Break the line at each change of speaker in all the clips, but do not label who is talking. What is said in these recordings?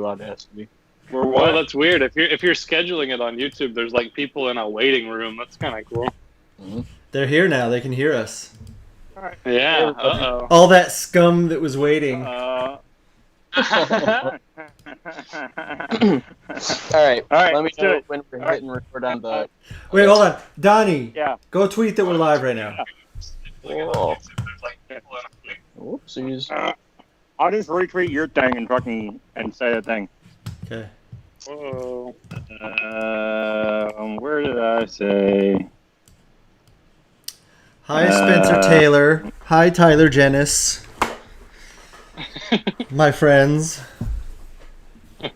Audacity.
Well, that's weird. If you're scheduling it on YouTube, there's like people in a waiting room. That's kind of cool.
Mm-hmm.
They're here now. They can hear us.
All right. Yeah.
All that scum that was waiting.
All right. Let me know when we're hitting record on the.
Wait, hold on, Donnie.
Yeah.
Go tweet that we're live right now.
Oh. Oopsies.
I'll just retweet your thing and say the thing.
Okay.
Whoa.
Where did I say?
Hi, Spencer Taylor. Hi, Tyler Jennis. My friends.
The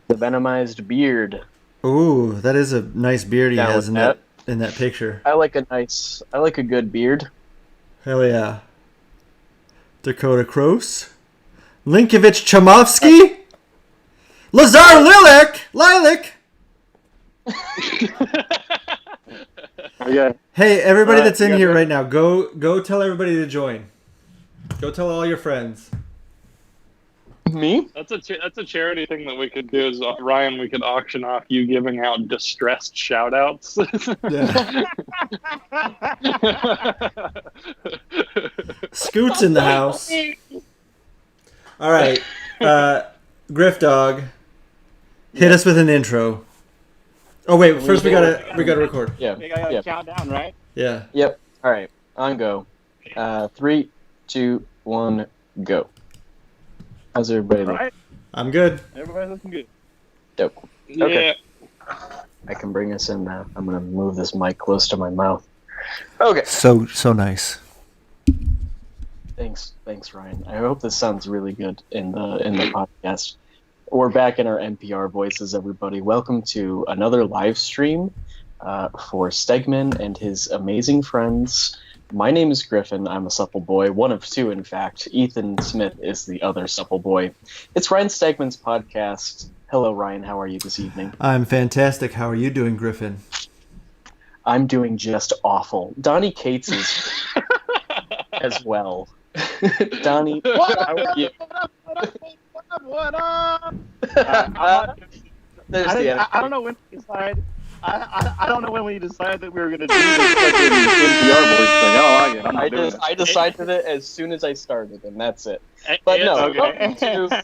venomized beard.
Ooh, that is a nice beard he
Down
has
with
in that picture.
I like a good beard.
Hell yeah. Dakota Kroos. Linkovich Chomovsky. Lazar Lilac.
Okay.
Hey, everybody that's in here right now, go tell everybody to join. Go tell all your friends.
Me?
That's a charity thing that we could do. Is Ryan, we could auction off you giving out distressed shout outs.
Yeah. Scoot's in the house. All right, Griff Dog, hit us with an intro. Oh wait, first we gotta record.
Yeah.
We gotta count down, right?
Yeah.
Yep. All right. On go. 3, 2, 1, go. How's everybody looking?
Right.
I'm good.
Everybody's looking good.
Dope. Okay.
Yeah.
I can bring us in now. I'm gonna move this mic close to my mouth. Okay.
So nice.
Thanks, Ryan. I hope this sounds really good in the podcast. We're back in our NPR voices, everybody. Welcome to another live stream for Stegman and his amazing friends. My name is Griffin. I'm a supple boy, one of two, in fact. Ethan Smith is the other supple boy. It's Ryan Stegman's podcast. Hello, Ryan. How are you this evening?
I'm fantastic. How are you doing, Griffin?
I'm doing just awful. Donny Cates is as well. Donny, how are you?
What up?
There's the end.
I don't know when we decide. I don't know when we decided that we were going to do this fucking NPR voice thing. I don't like it. I'm not doing it.
I decided it as soon as I started, and that's it. But no,
okay.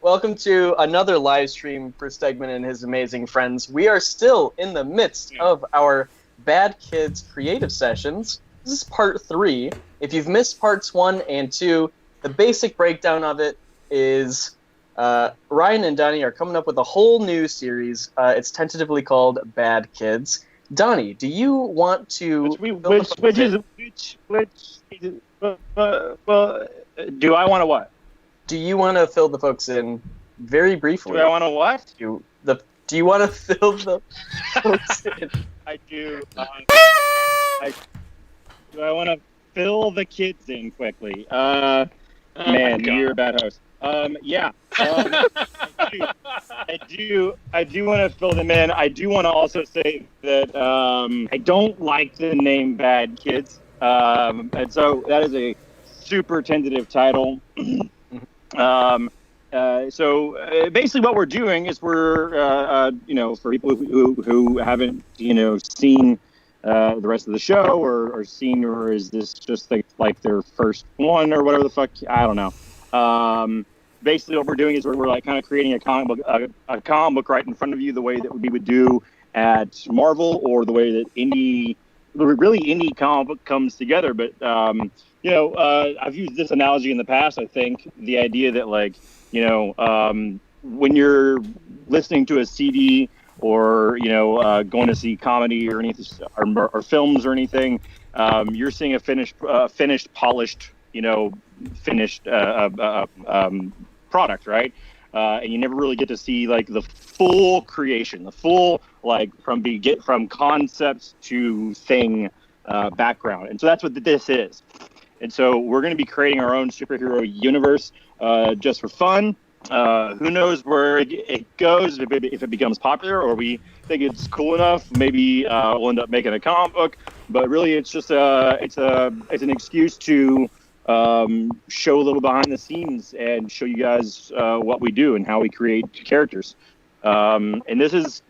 welcome to another live stream for Stegman and his amazing friends. We are still in the midst of our Bad Kids creative sessions. This is part 3. If you've missed parts 1 and 2, the basic breakdown of it is Ryan and Donny are coming up with a whole new series. It's tentatively called Bad Kids. Donny, do you want to...
Do I want to what?
Do you want to fill the folks in very briefly?
Do I want to what?
Do you want to fill the folks in?
I do. Do I want to fill the kids in quickly? Man, you're a bad host. Yeah. I do want to fill them in. I do want to also say that I don't like the name Bad Kids. And so that is a super tentative title. So basically what we're doing is we're, for people who haven't, seen the rest of the show or seen, or is this just like their first one or whatever the fuck? I don't know. Basically what we're doing is we're like kind of creating a comic book right in front of you, the way that we would do at Marvel, or the way that indie comic book comes together. But I've used this analogy in the past. I think the idea that when you're listening to a CD or going to see comedy or anything or films or anything, you're seeing a finished, polished, finished product, right? And you never really get to see like the full creation, the full from concept to thing background. And so that's what this is. And so we're going to be creating our own superhero universe just for fun. Who knows where it goes, if it becomes popular, or we think it's cool enough. Maybe we'll end up making a comic book. But really, it's just it's an excuse to show a little behind the scenes and show you guys what we do and how we create characters. And this is,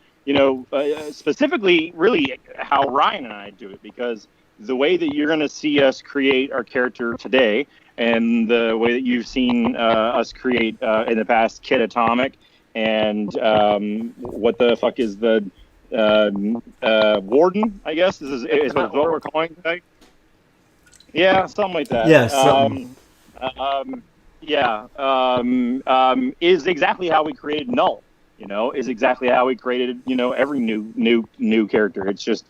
specifically really how Ryan and I do it, because the way that you're going to see us create our character today and the way that you've seen us create in the past Kid Atomic and what the fuck is the Warden, I guess, is what we're calling today. Yeah, something like that.
Yes.
Is exactly how we created Null. Is exactly how we created, every new character. It's just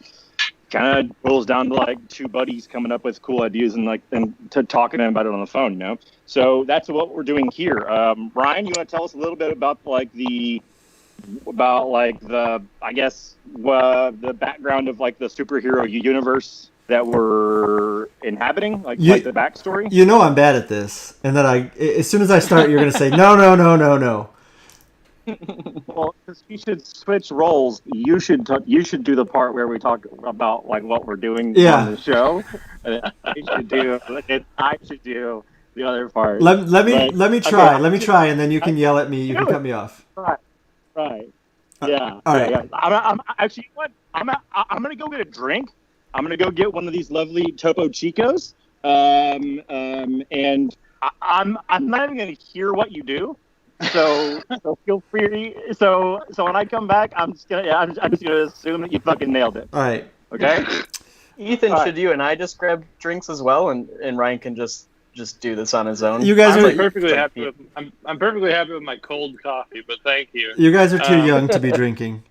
kind of boils down to like two buddies coming up with cool ideas and talking to them about it on the phone. So that's what we're doing here. Ryan, you want to tell us a little bit about the background of like the superhero universe that we're inhabiting, like the backstory?
I'm bad at this, and then as soon as I start, you're going to say, no.
Well, because you should switch roles. You should do the part where we talk about like what we're doing on the show. I should do the other part.
Let me try. Let me try, and then you can yell at me. You can cut me off.
Right. Yeah.
All right.
Yeah. I'm actually, what? I'm gonna go get a drink. I'm gonna go get one of these lovely Topo Chicos. And I'm not even gonna hear what you do. So feel free. So when I come back, I'm just gonna assume that you fucking nailed it.
All right.
Okay.
Ethan, should you and I just grab drinks as well, and Ryan can just do this on his own?
You guys
I'm perfectly happy with my cold coffee, but thank you.
You guys are too young to be drinking.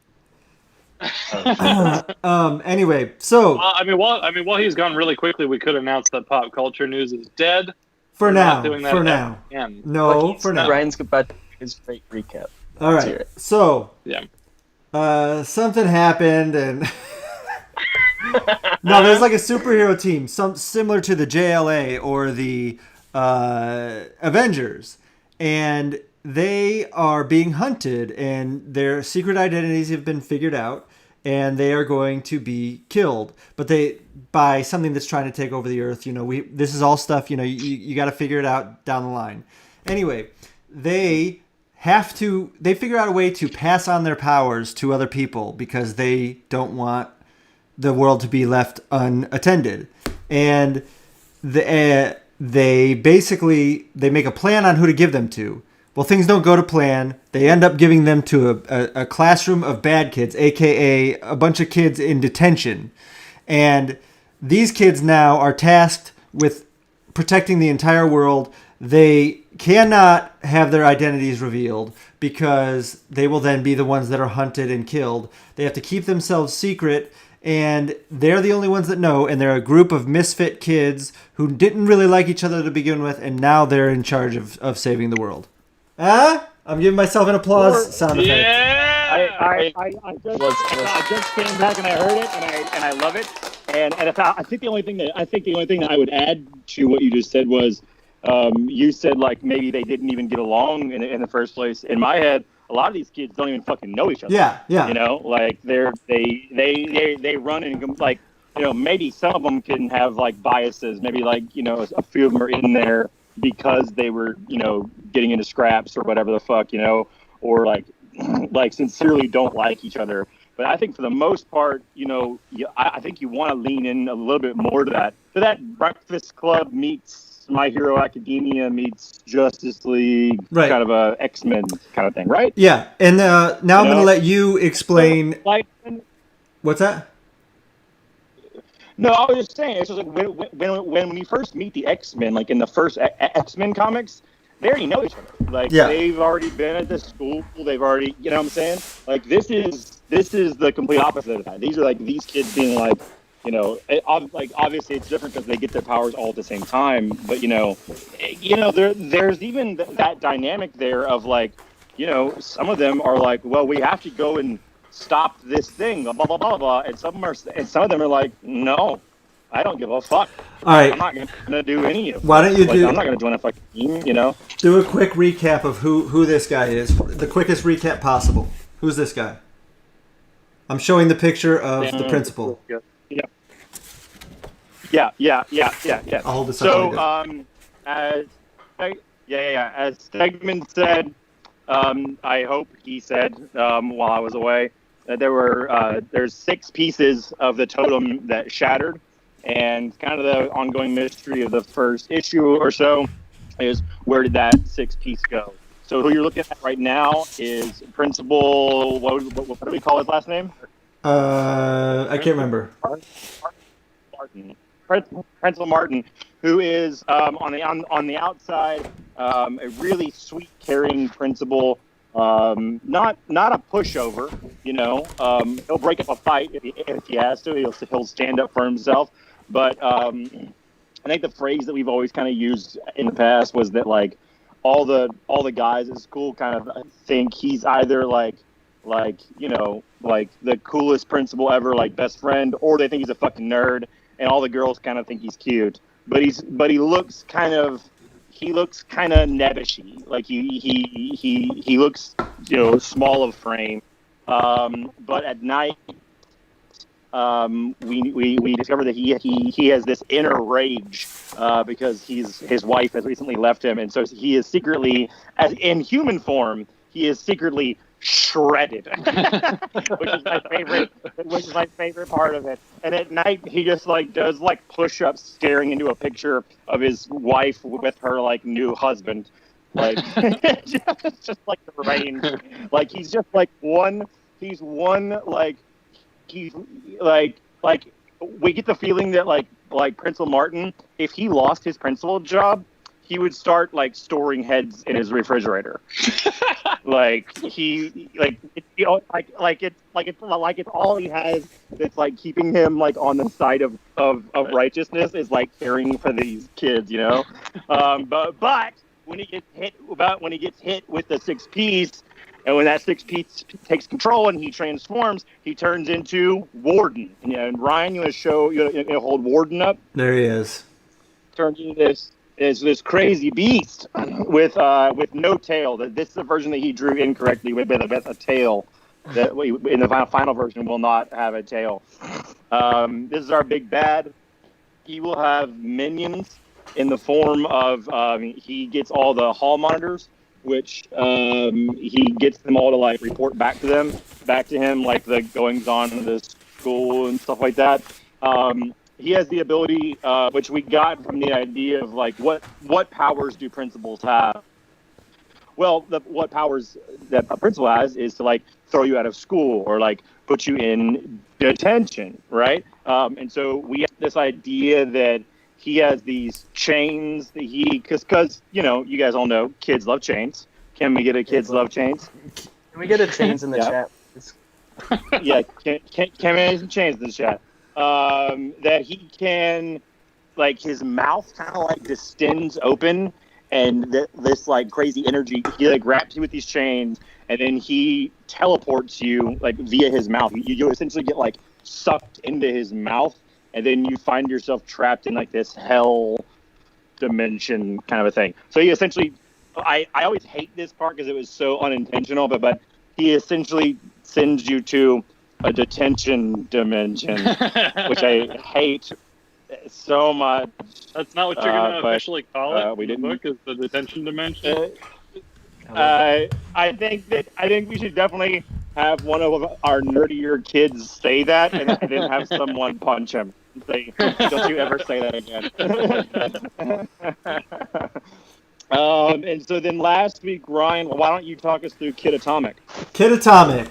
Anyway, so
while he's gone, really quickly, we could announce that pop culture news is dead.
For now.
Ryan's about to do his great recap.
All right. So something happened, and no, there's like a superhero team, similar to the JLA or the Avengers, and they are being hunted, and their secret identities have been figured out, and they are going to be killed, but by something that's trying to take over the earth. This is all stuff, you got to figure it out down the line. Anyway, they figure out a way to pass on their powers to other people because they don't want the world to be left unattended. And they make a plan on who to give them to. Well, things don't go to plan. They end up giving them to a classroom of bad kids, a.k.a. a bunch of kids in detention. And these kids now are tasked with protecting the entire world. They cannot have their identities revealed because they will then be the ones that are hunted and killed. They have to keep themselves secret, and they're the only ones that know, and they're a group of misfit kids who didn't really like each other to begin with, and now they're in charge of saving the world. I'm giving myself an applause sound effect.
Yeah!
I just came back and I heard it, and I love it. And I think the only thing that I would add to what you just said was, you said like maybe they didn't even get along in the first place. In my head, a lot of these kids don't even fucking know each other.
Yeah.
Like they run and like, maybe some of them can have like biases. Maybe like, a few of them are in there because they were, getting into scraps or whatever the fuck, or like sincerely don't like each other. But I think for the most part, I think you want to lean in a little bit more to that Breakfast Club meets My Hero Academia meets Justice League,
right.
Kind of a X-Men kind of thing, right?
Yeah, and now I'm going to let you explain. What's that?
No, I was just saying, it's just like when we first meet the X-Men, like in the first X-Men comics, they already know each other. Like they've already been at this school. They've already, you know what I'm saying? Like this is the complete opposite of that. These are like these kids being like, like obviously it's different because they get their powers all at the same time. But there's even that dynamic there of like, some of them are like, well, we have to go and stop this thing, blah blah blah blah, and some of them are like, no, I don't give a fuck.
All right,
I'm not gonna do any of it.
Why don't you
I'm not gonna join a fucking team,
Do a quick recap of who this guy is. The quickest recap possible. Who's this guy? I'm showing the picture of the principal.
Yeah.
I'll hold this up.
as as Stegman said, I hope he said while I was away that there's 6 pieces of the totem that shattered, and kind of the ongoing mystery of the first issue or so is where did that 6th piece go? So who you're looking at right now is Principal. What do we call his last name?
I can't remember.
Martin. Principal Martin, who is on the outside a really sweet, caring principal. Not a pushover, you know. He'll break up a fight if he has to. He'll stand up for himself. But I think the phrase that we've always kind of used in the past was that like all the guys at school kind of think he's either like you know, like the coolest principal ever, like best friend, or they think he's a fucking nerd, and all the girls kind of think he's cute. But he looks kind of nebbishy. Like he looks, you know, small of frame. But at night, we discover that he has this inner rage because his wife has recently left him, and so he is secretly, as in human form, he is secretly shredded, which is my favorite part of it. And at night he just like does like push-ups staring into a picture of his wife with her like new husband, like just like the range, like he's just like he's we get the feeling that like Principal Martin, if he lost his principal job, he would start like storing heads in his refrigerator. Like it's all he has that's like keeping him like on the side of righteousness is like caring for these kids, you know. But when he gets hit with the 6th piece, and when that 6th piece takes control and he transforms, he turns into Warden. And Ryan, you want to hold Warden up?
There he is.
Turns into this crazy beast with no tail. This is a version that he drew incorrectly with a tail. That in the final version will not have a tail. This is our big bad. He will have minions in the form of he gets all the hall monitors, which he gets them all to like report back to him, like the goings on of the school and stuff like that. He has the ability, which we got from the idea of like what powers do principals have? Well, what powers that a principal has is to like throw you out of school or like put you in detention, right? And so we have this idea that he has these chains that because you know, you guys all know kids love chains. Can we get a kids love chains?
Can we get a chains in the chat, please?
Yeah, can we get some chains in the chat? That he can, like, his mouth kind of like distends open, and this like crazy energy, he like wraps you with these chains, and then he teleports you like via his mouth. You essentially get like sucked into his mouth, and then you find yourself trapped in like this hell dimension kind of a thing. So he essentially, I always hate this part because it was so unintentional, but he essentially sends you to a detention dimension, which I hate so much.
That's not what you're going to officially call it. We didn't book is the detention dimension.
I think we should definitely have one of our nerdier kids say that, and then have someone punch him and say, "Don't you ever say that again." And so then last week, Ryan, why don't you talk us through Kid Atomic?
Kid Atomic.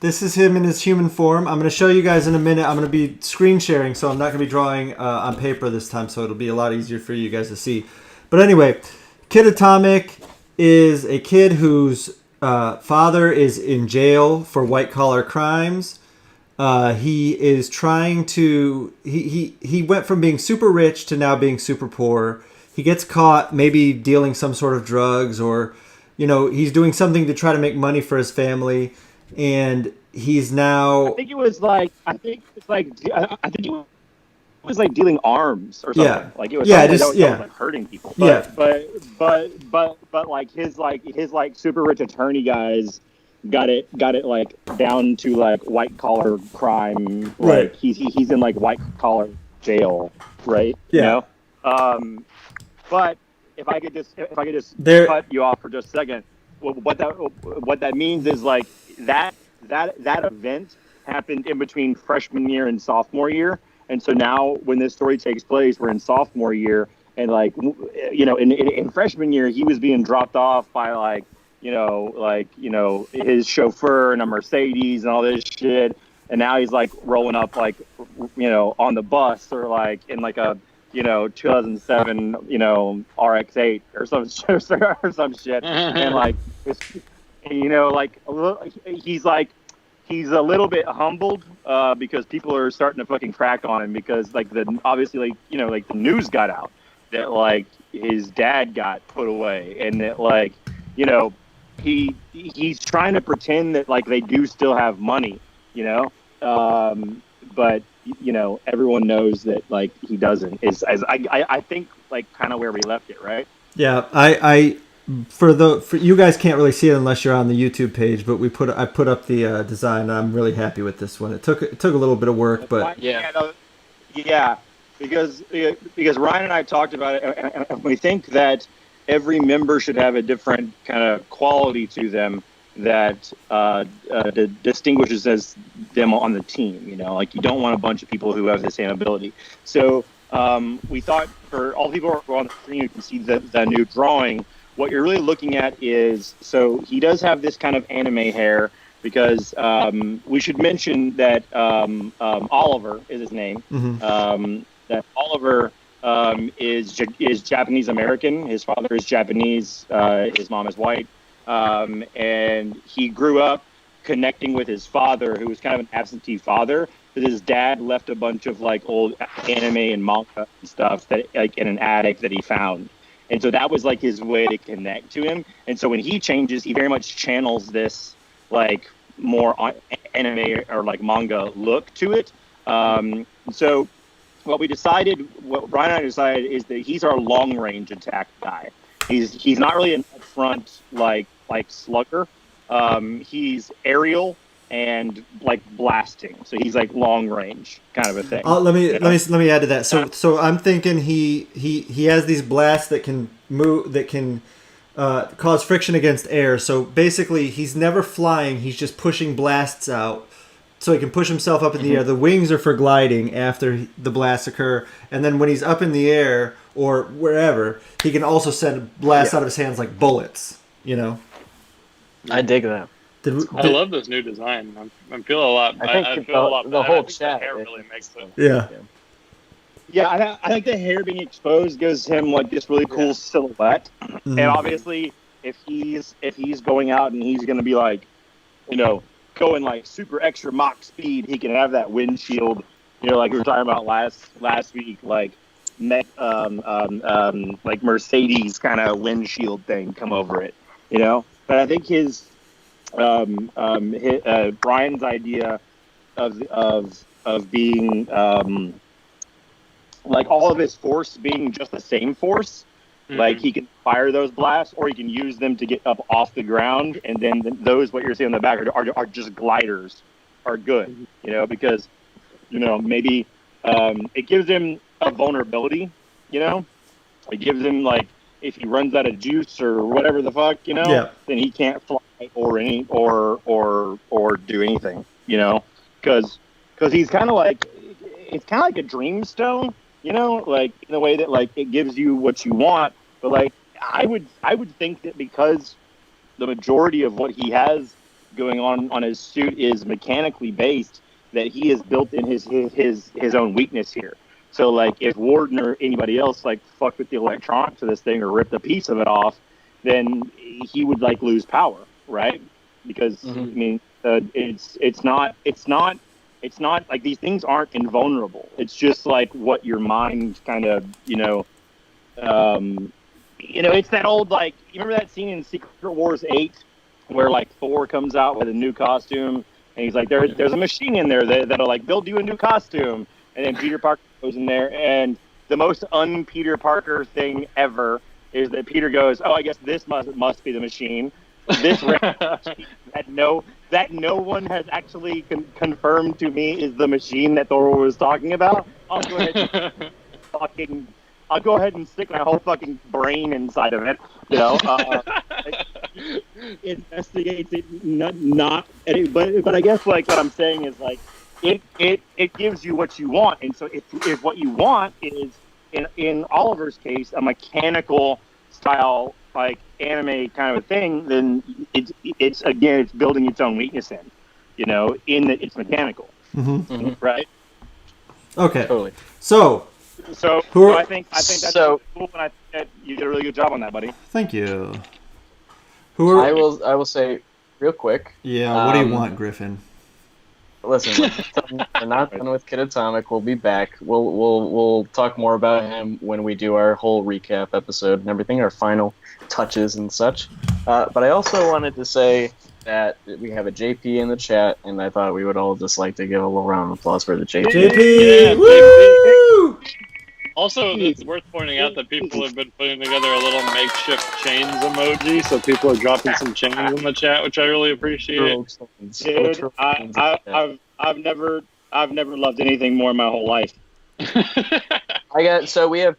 This is him in his human form. I'm going to show you guys in a minute. I'm going to be screen sharing, so I'm not going to be drawing on paper this time, so it'll be a lot easier for you guys to see. But anyway, Kid Atomic is a kid whose father is in jail for white-collar crimes. He is trying to... He went from being super rich to now being super poor. He gets caught maybe dealing some sort of drugs, or, you know, he's doing something to try to make money for his family. And he's now... I
think it was like dealing arms or something.
Yeah.
Like it was that was like hurting people. But,
yeah.
But like his super rich attorney guys got it like down to like white collar crime.
Right.
Like he's in like white collar jail, right?
Yeah.
You know? But if I could just
There-
cut you off for just a second, what that means is like that event happened in between freshman year and sophomore year, and so now when this story takes place, we're in sophomore year, and like in freshman year he was being dropped off by like his chauffeur in a Mercedes and all this shit, and now he's like rolling up like on the bus or like in like a 2007 RX-8 or some shit, and like he's a little bit humbled because people are starting to fucking crack on him because like the news got out that like his dad got put away and that like he's trying to pretend that like they do still have money, but everyone knows that like he doesn't. I think like kind of where we left it, right?
Yeah, for you guys can't really see it unless you're on the YouTube page, but I put up the design. I'm really happy with this one. It took a little bit of work, but
yeah, because Ryan and I talked about it, and we think that every member should have a different kind of quality to them that distinguishes as them on the team. Like you don't want a bunch of people who have the same ability. So we thought for all the people who are on the screen who can see the new drawing, what you're really looking at is, so he does have this kind of anime hair because we should mention that Oliver is his name.
Mm-hmm.
That Oliver is Japanese American. His father is Japanese. His mom is white. And he grew up connecting with his father, who was kind of an absentee father. But his dad left a bunch of like old anime and manga and stuff that like in an attic that he found. And so that was like his way to connect to him. And so when he changes, he very much channels this like more anime or like manga look to it. So what Ryan and I decided is that he's our long range attack guy. He's not really an upfront like slugger. He's aerial and like blasting. So he's like long range kind of a thing.
Let me add to that. So I'm thinking he has these blasts that can move, that can cause friction against air. So basically he's never flying, he's just pushing blasts out so he can push himself up in the air. The wings are for gliding after the blasts occur, and then when he's up in the air or wherever, he can also send blasts out of his hands like bullets.
I dig that.
I love this new design. I'm feeling a lot. I feel a lot.
The whole
chat.
chat
the hair really makes it.
Yeah.
Yeah, I think the hair being exposed gives him like this really cool silhouette. Mm-hmm. And obviously, if he's going out and he's going to be like, going like super extra Mach speed, he can have that windshield. Like we were talking about last week, like like Mercedes kind of windshield thing come over it. But I think his Brian's idea of being like all of his force being just the same force, like he can fire those blasts or he can use them to get up off the ground, and then those what you're seeing in the back are just gliders are good, because maybe it gives him a vulnerability, it gives him like if he runs out of juice or whatever the fuck, then he can't fly or do anything, because he's kind of like, it's kind of like a dreamstone, like in a way that like it gives you what you want, but like I would think that because the majority of what he has going on his suit is mechanically based, that he has built in his own weakness here. So, like, if Warden or anybody else, like, fucked with the electronics of this thing or ripped a piece of it off, then he would, like, lose power, right? Because, I mean, it's not, like, these things aren't invulnerable. It's just, like, what your mind kind of, it's that old, like, you remember that scene in Secret Wars 8 where, like, Thor comes out with a new costume, and he's like, there's a machine in there that'll, like, build you a new costume. And then Peter Parker goes in there, and the most un-Peter Parker thing ever is that Peter goes, "Oh, I guess this must be the machine." This machine that no one has actually confirmed to me is the machine that Thor was talking about. I'll I'll go ahead and stick my whole fucking brain inside of it. You know, it investigates it, but I guess like what I'm saying is like it gives you what you want, and so if what you want is in Oliver's case a mechanical style like anime kind of a thing, then it's building its own weakness in, you know, in that it's mechanical, right?
Okay.
Totally.
So
I think that's cool, and I think that you did a really good job on that, buddy.
thank you.
I will say real quick.
Yeah. What do you want, Griffin?
Listen, we're not done with Kid Atomic. We'll be back. We'll talk more about him when we do our whole recap episode and everything, our final touches and such. But I also wanted to say that we have a JP in the chat, and I thought we would all just like to give a little round of applause for the JP.
JP! Woo!
Also, it's worth pointing out that people have been putting together a little makeshift chains emoji, so people are dropping some chains in the chat, which I really appreciate.
Dude, I've never loved anything more in my whole life.
So we have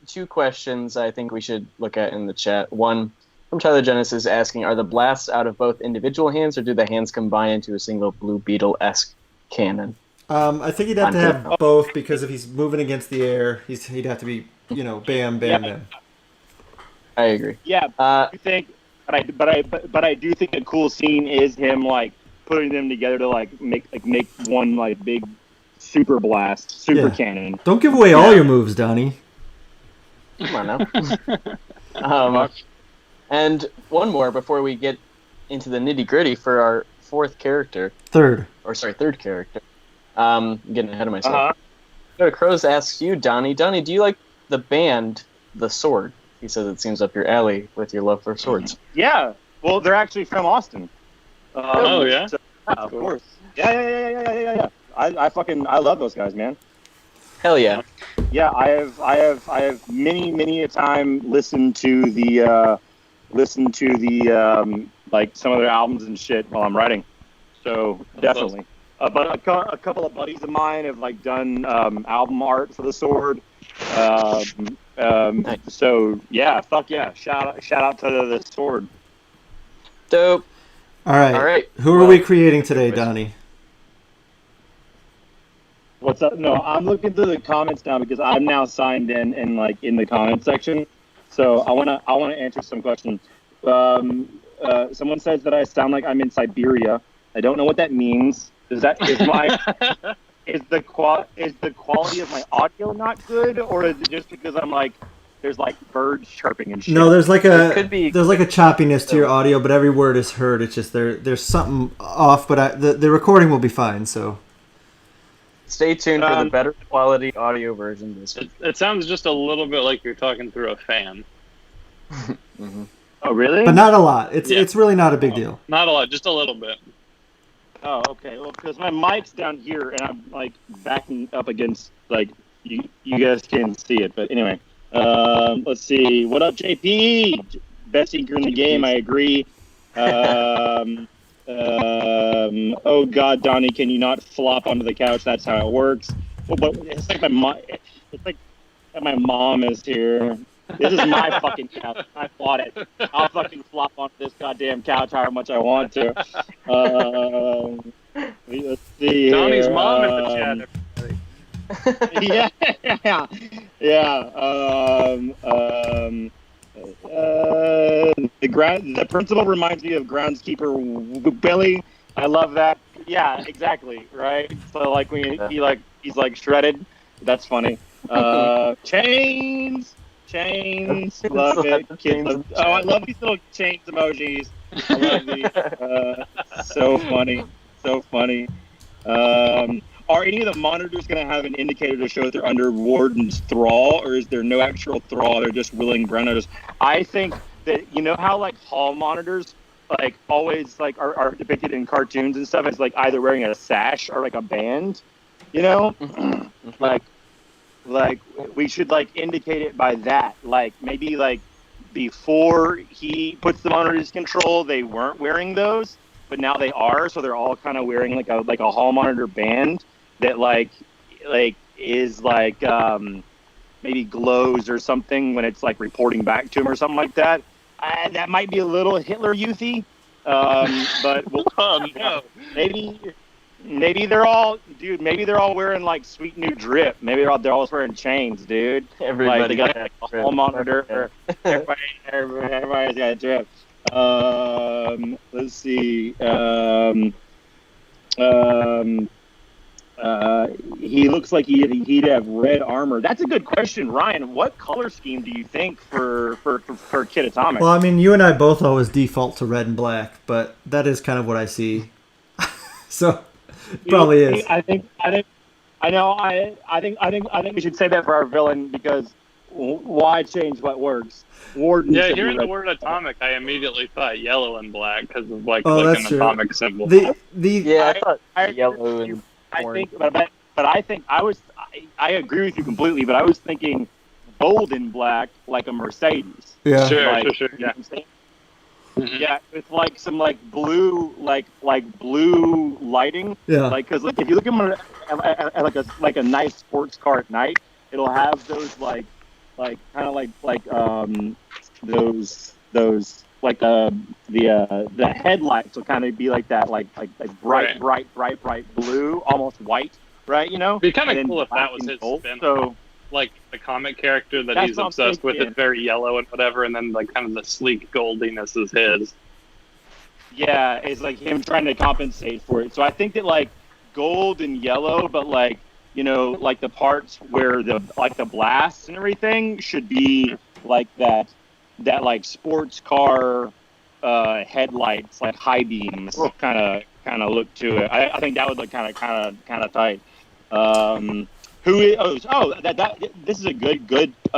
2 questions I think we should look at in the chat. One from Tyler Genesis asking, are the blasts out of both individual hands, or do the hands combine into a single Blue Beetle-esque cannon?
I think he'd have to have both, because if he's moving against the air, he'd have to be, you know, bam, bam, bam.
I agree.
Yeah, I think, but I do think a cool scene is him like putting them together to like make one like big super blast, cannon.
Don't give away all your moves, Donny.
Come on now. And one more before we get into the nitty gritty for our third character. I'm getting ahead of myself. Crows asks you, Donny. Donny, do you like the band, The Sword? He says it seems up your alley with your love for swords.
Yeah. Well, they're actually from Austin.
Oh yeah.
So, of course. Yeah. I love those guys, man.
Hell yeah.
Yeah, I have many a time listened to the like some of their albums and shit while I'm writing. So definitely. But a couple of buddies of mine have like done album art for The Sword. So yeah, fuck yeah! Shout out to The Sword.
Dope.
All right. Who are we creating today, Donny?
What's up? No, I'm looking through the comments now because I'm now signed in and like in the comment section. So I wanna answer some questions. Someone says that I sound like I'm in Siberia. I don't know what that means. Is the quality of my audio not good, or is it just because I'm like there's like birds chirping and shit?
No, there's like a choppiness to your audio, but every word is heard. It's just there's something off, but the recording will be fine. So
stay tuned for the better quality audio version.
It sounds just a little bit like you're talking through a fan.
Mm-hmm.
Oh, really?
But not a lot. It's really not a big deal.
Not a lot, just a little bit.
Oh, okay. Well, because my mic's down here and I'm like backing up against like you guys can't see it, but anyway. Let's see. What up, JP? Best sinker in the game. I agree. Oh God, Donny, can you not flop onto the couch? That's how it works. Well, but it's like my mom is here. This is my fucking couch. I bought it. I'll fucking flop onto this goddamn couch however much I want to. Let's see.
Donny's
here.
mom in the chat.
The principal reminds me of groundskeeper Billy. I love that. Yeah, exactly. Right. So like when he's like shredded. That's funny. Chains. Love it. Kids love, I love these little chains emojis. I love these. So funny. Are any of the monitors going to have an indicator to show that they're under warden's thrall, or is there no actual thrall? They're just willing browners. I think that, you know how like hall monitors like always like are depicted in cartoons and stuff as like either wearing a sash or like a band, you know? Like we should like indicate it by that. Like maybe like before he puts them under his control, they weren't wearing those, but now they are. So they're all kind of wearing like a hall monitor band that like is like maybe glows or something when it's like reporting back to him or something like that. That might be a little Hitler youthy, but
No.
maybe they're all wearing like sweet new drip. Maybe they're all wearing chains, dude.
Everybody
like, they got
got
a
drip.
hall monitor. Everybody's got drip. Let's see. He looks like he'd have red armor. That's a good question, Ryan. What color scheme do you think for Kid Atomic?
Well, I mean, you and I both always default to red and black, but that is kind of what I see. So probably is.
I think we should say that for our villain, because why change what works? Warden.
Yeah, hearing the word atomic, I immediately thought yellow and black because of like
Oh,
an
that's true.
atomic symbol.
Yeah, I thought
I-
yellow and
I
orange.
think, but I think I agree with you completely. But I was thinking gold and black, like a Mercedes.
Yeah.
Sure,
Like,
sure.
you know what I'm saying?
Mhm.
Yeah, with like some like blue blue lighting.
Yeah.
Like, because like if you look at like a nice sports car at night, it'll have those like kind of like those like the headlights will kind of be like that like bright blue, almost white, right? You know.
It'd be kind
And
of
then
cool if
black
that was
and
his
gold.
spin.
So
Like the comic character that
That's
he's
what I'm
obsessed with
thinking.
is very yellow and whatever, and then like kind of the sleek goldiness is his.
yeah, it's like him trying to compensate for it. So I think that like gold and yellow, but like, you know, like the parts where the blasts and everything should be like that like sports car headlights, like high beams kind of look to it. I think that would look kind of tight. Who is? This is a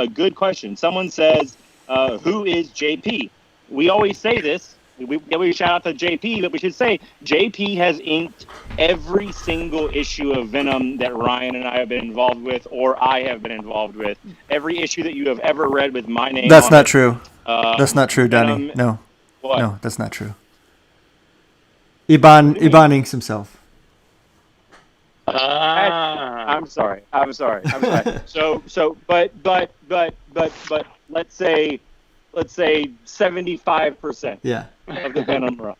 good question. Someone says, who is JP? We always say this. We shout out to JP, but we should say JP has inked every single issue of Venom that Ryan and I have been involved with, or I have been involved with. Every issue that you have ever read with my name.
That's
on
not
it.
true. That's not true, Donny.
Venom-
No.
What?
No, that's not true. Iban inks himself.
Ah.
I'm sorry. So, but let's say 75%
Yeah.
of the Venom run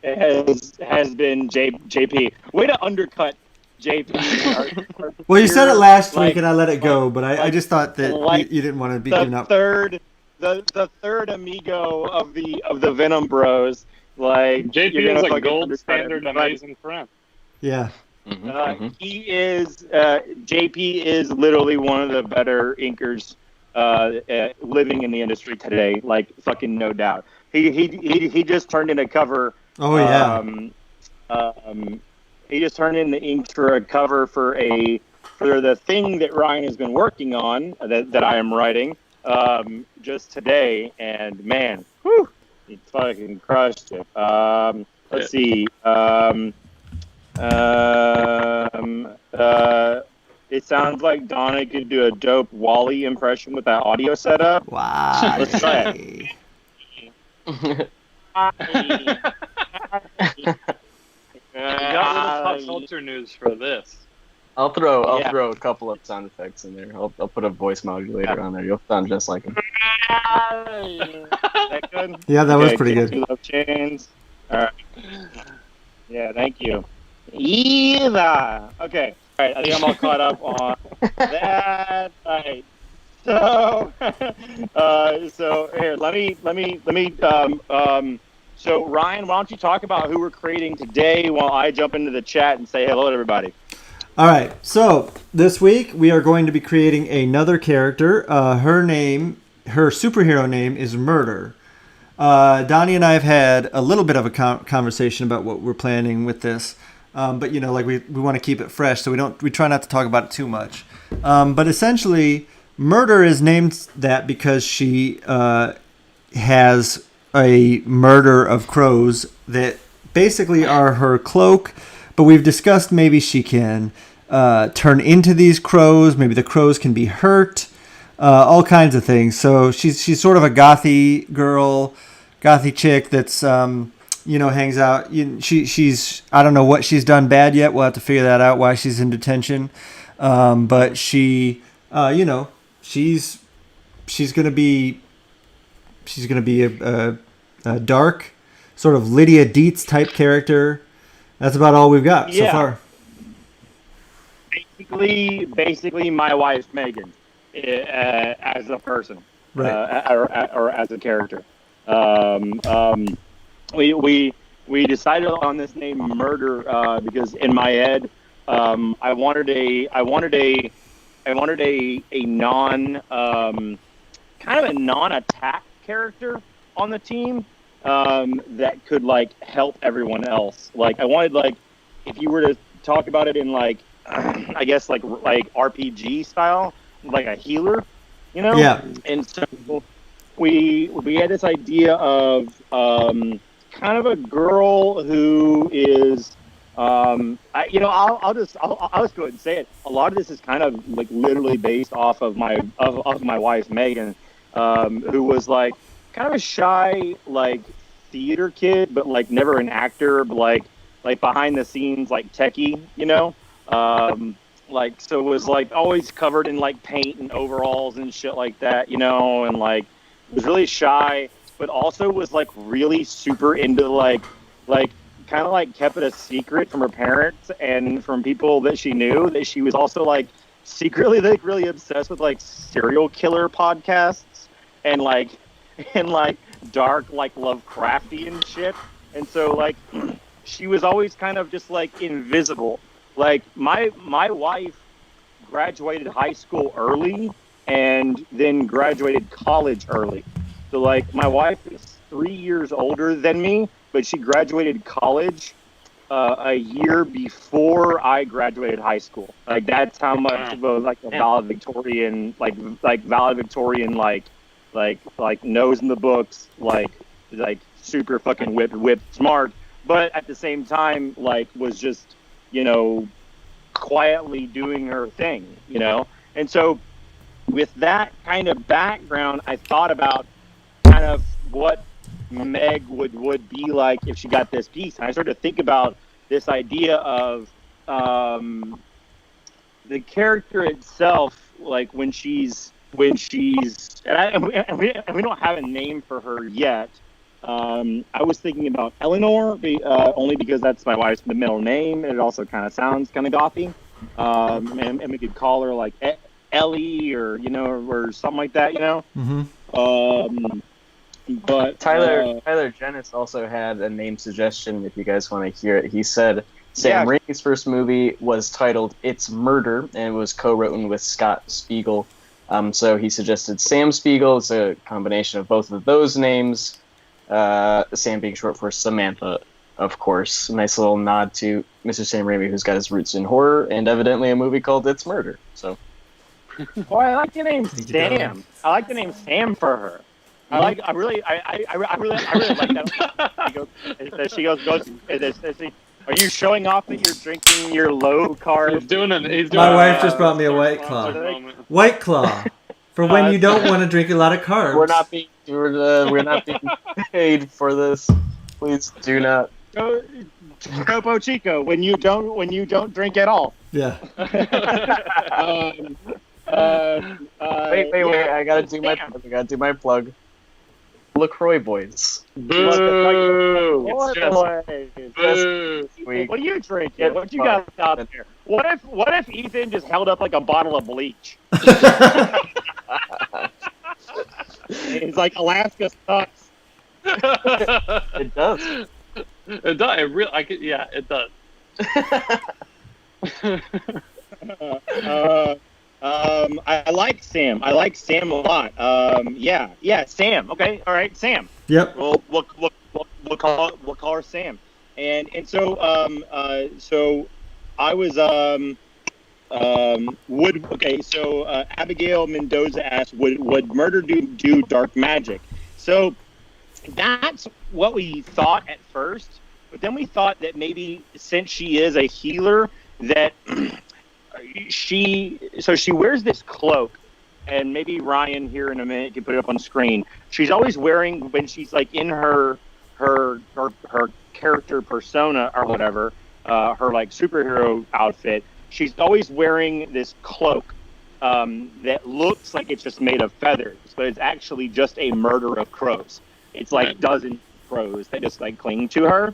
has been JP. Way to undercut JP.
Well, you said it last
like-
week, and I let it go, but I just thought that
like
you didn't want to be giving
the
up.
the third amigo of the Venom Bros. Like
JP
you're gonna
is a
fucking
gold
undercut
standard
everybody.
amazing friend.
Yeah.
He is JP is literally one of the better inkers living in the industry today, like fucking no doubt. He just turned in a cover.
Oh yeah.
He just turned in the ink for a cover for the thing that Ryan has been working on that I am writing just today, and man, whew, he fucking crushed it. Let's see. It sounds like Donny could do a dope Wally impression with that audio setup.
Wow.
Let's try it.
We got little pop culture news for this.
I'll throw
Yeah.
a couple of sound effects in there. I'll put a voice modulator on there. You'll sound just like him.
That good?
Yeah, that was
Okay,
pretty
Kids
good.
Who Love Chains. All right. Yeah, thank you. Either. Okay. All right. I think I'm all caught up on that. All right. So, so here, let me. So Ryan, why don't you talk about who we're creating today while I jump into the chat and say hello to everybody.
All right. So this week we are going to be creating another character. Her superhero name is Murder. Donnie and I have had a little bit of a conversation about what we're planning with this, but you know, like we want to keep it fresh, so we try not to talk about it too much. But essentially, Murder is named that because she has a murder of crows that basically are her cloak. But we've discussed maybe she can turn into these crows. Maybe the crows can be hurt. All kinds of things. So she's sort of a gothy girl, gothy chick that's hangs out. She's I don't know what she's done bad yet. We'll have to figure that out why she's in detention. But she she's gonna be a dark sort of Lydia Dietz type character. That's about all we've got so far.
Basically, my wife's Megan as a person,
right?
Or as a character. We decided on this name Murder because in my head, I wanted a non kind of a non-attack character on the team that could like help everyone else. Like I wanted like if you were to talk about it in like I guess like RPG style, like a healer, you know?
Yeah.
And so we had this idea of kind of a girl who is I'll just go ahead and say it. A lot of this is kind of like literally based off of my wife Megan, who was like kind of a shy like theater kid, but like never an actor, but like behind the scenes like techie, you know. Like so was like always covered in like paint and overalls and shit like that, you know, and like was really shy, but also was like really super into like kind of like kept it a secret from her parents and from people that she knew that she was also like secretly like really obsessed with like serial killer podcasts and like dark like Lovecraftian shit. And so like she was always kind of just like invisible. Like my wife graduated high school early and then graduated college early. So like my wife is 3 years older than me, but she graduated college a year before I graduated high school. Like that's how much of a like a valedictorian like valedictorian like knows in the books, like super fucking whip smart, but at the same time like was just, you know, quietly doing her thing, you know. And so with that kind of background, I thought about kind of what Meg would be like if she got this piece. And I started to think about this idea of the character itself, like when she's and we don't have a name for her yet. I was thinking about Eleanor, only because that's my wife's middle name, and it also kind of sounds kind of gothy. And we could call her like Ellie, or you know, or something like that, you know.
Mm-hmm.
But Tyler Jennis also had a name suggestion. If you guys want to hear it, he said Sam Raimi's first movie was titled "It's Murder" and it was co-written with Scott Spiegel. So he suggested Sam Spiegel. It's a combination of both of those names. Sam being short for Samantha, of course. A nice little nod to Mr. Sam Raimi, who's got his roots in horror and evidently a movie called It's Murder. So,
well, I like the name Sam. I like the name Sam for her. I really like that. She goes. Are you showing off that you're drinking your low carb?
He's doing
My wife just brought me a White Claw. White Claw. For when you don't want to drink a lot of carbs.
We're not being paid for this. Please do not.
Topo Chico. When you don't drink at all.
Yeah.
Wait! I gotta do my plug. LaCroix boys.
Boo!
What are you drinking? What you got out there? What if Ethan just held up like a bottle of bleach? It's like Alaska sucks.
It does.
It does. It really. It does.
I like Sam. I like Sam a lot. Sam. Okay, all right, Sam.
Yep.
We'll call her Sam. And so so I was Abigail Mendoza asked, would murder do dark magic? So that's what we thought at first, but then we thought that maybe since she is a healer, that she wears this cloak, and maybe Ryan here in a minute can put it up on screen. She's always wearing, when she's like in her character persona or whatever, her like superhero outfit, she's always wearing this cloak. that looks like it's just made of feathers, but it's actually just a murder of crows. It's like dozens of crows that just like cling to her.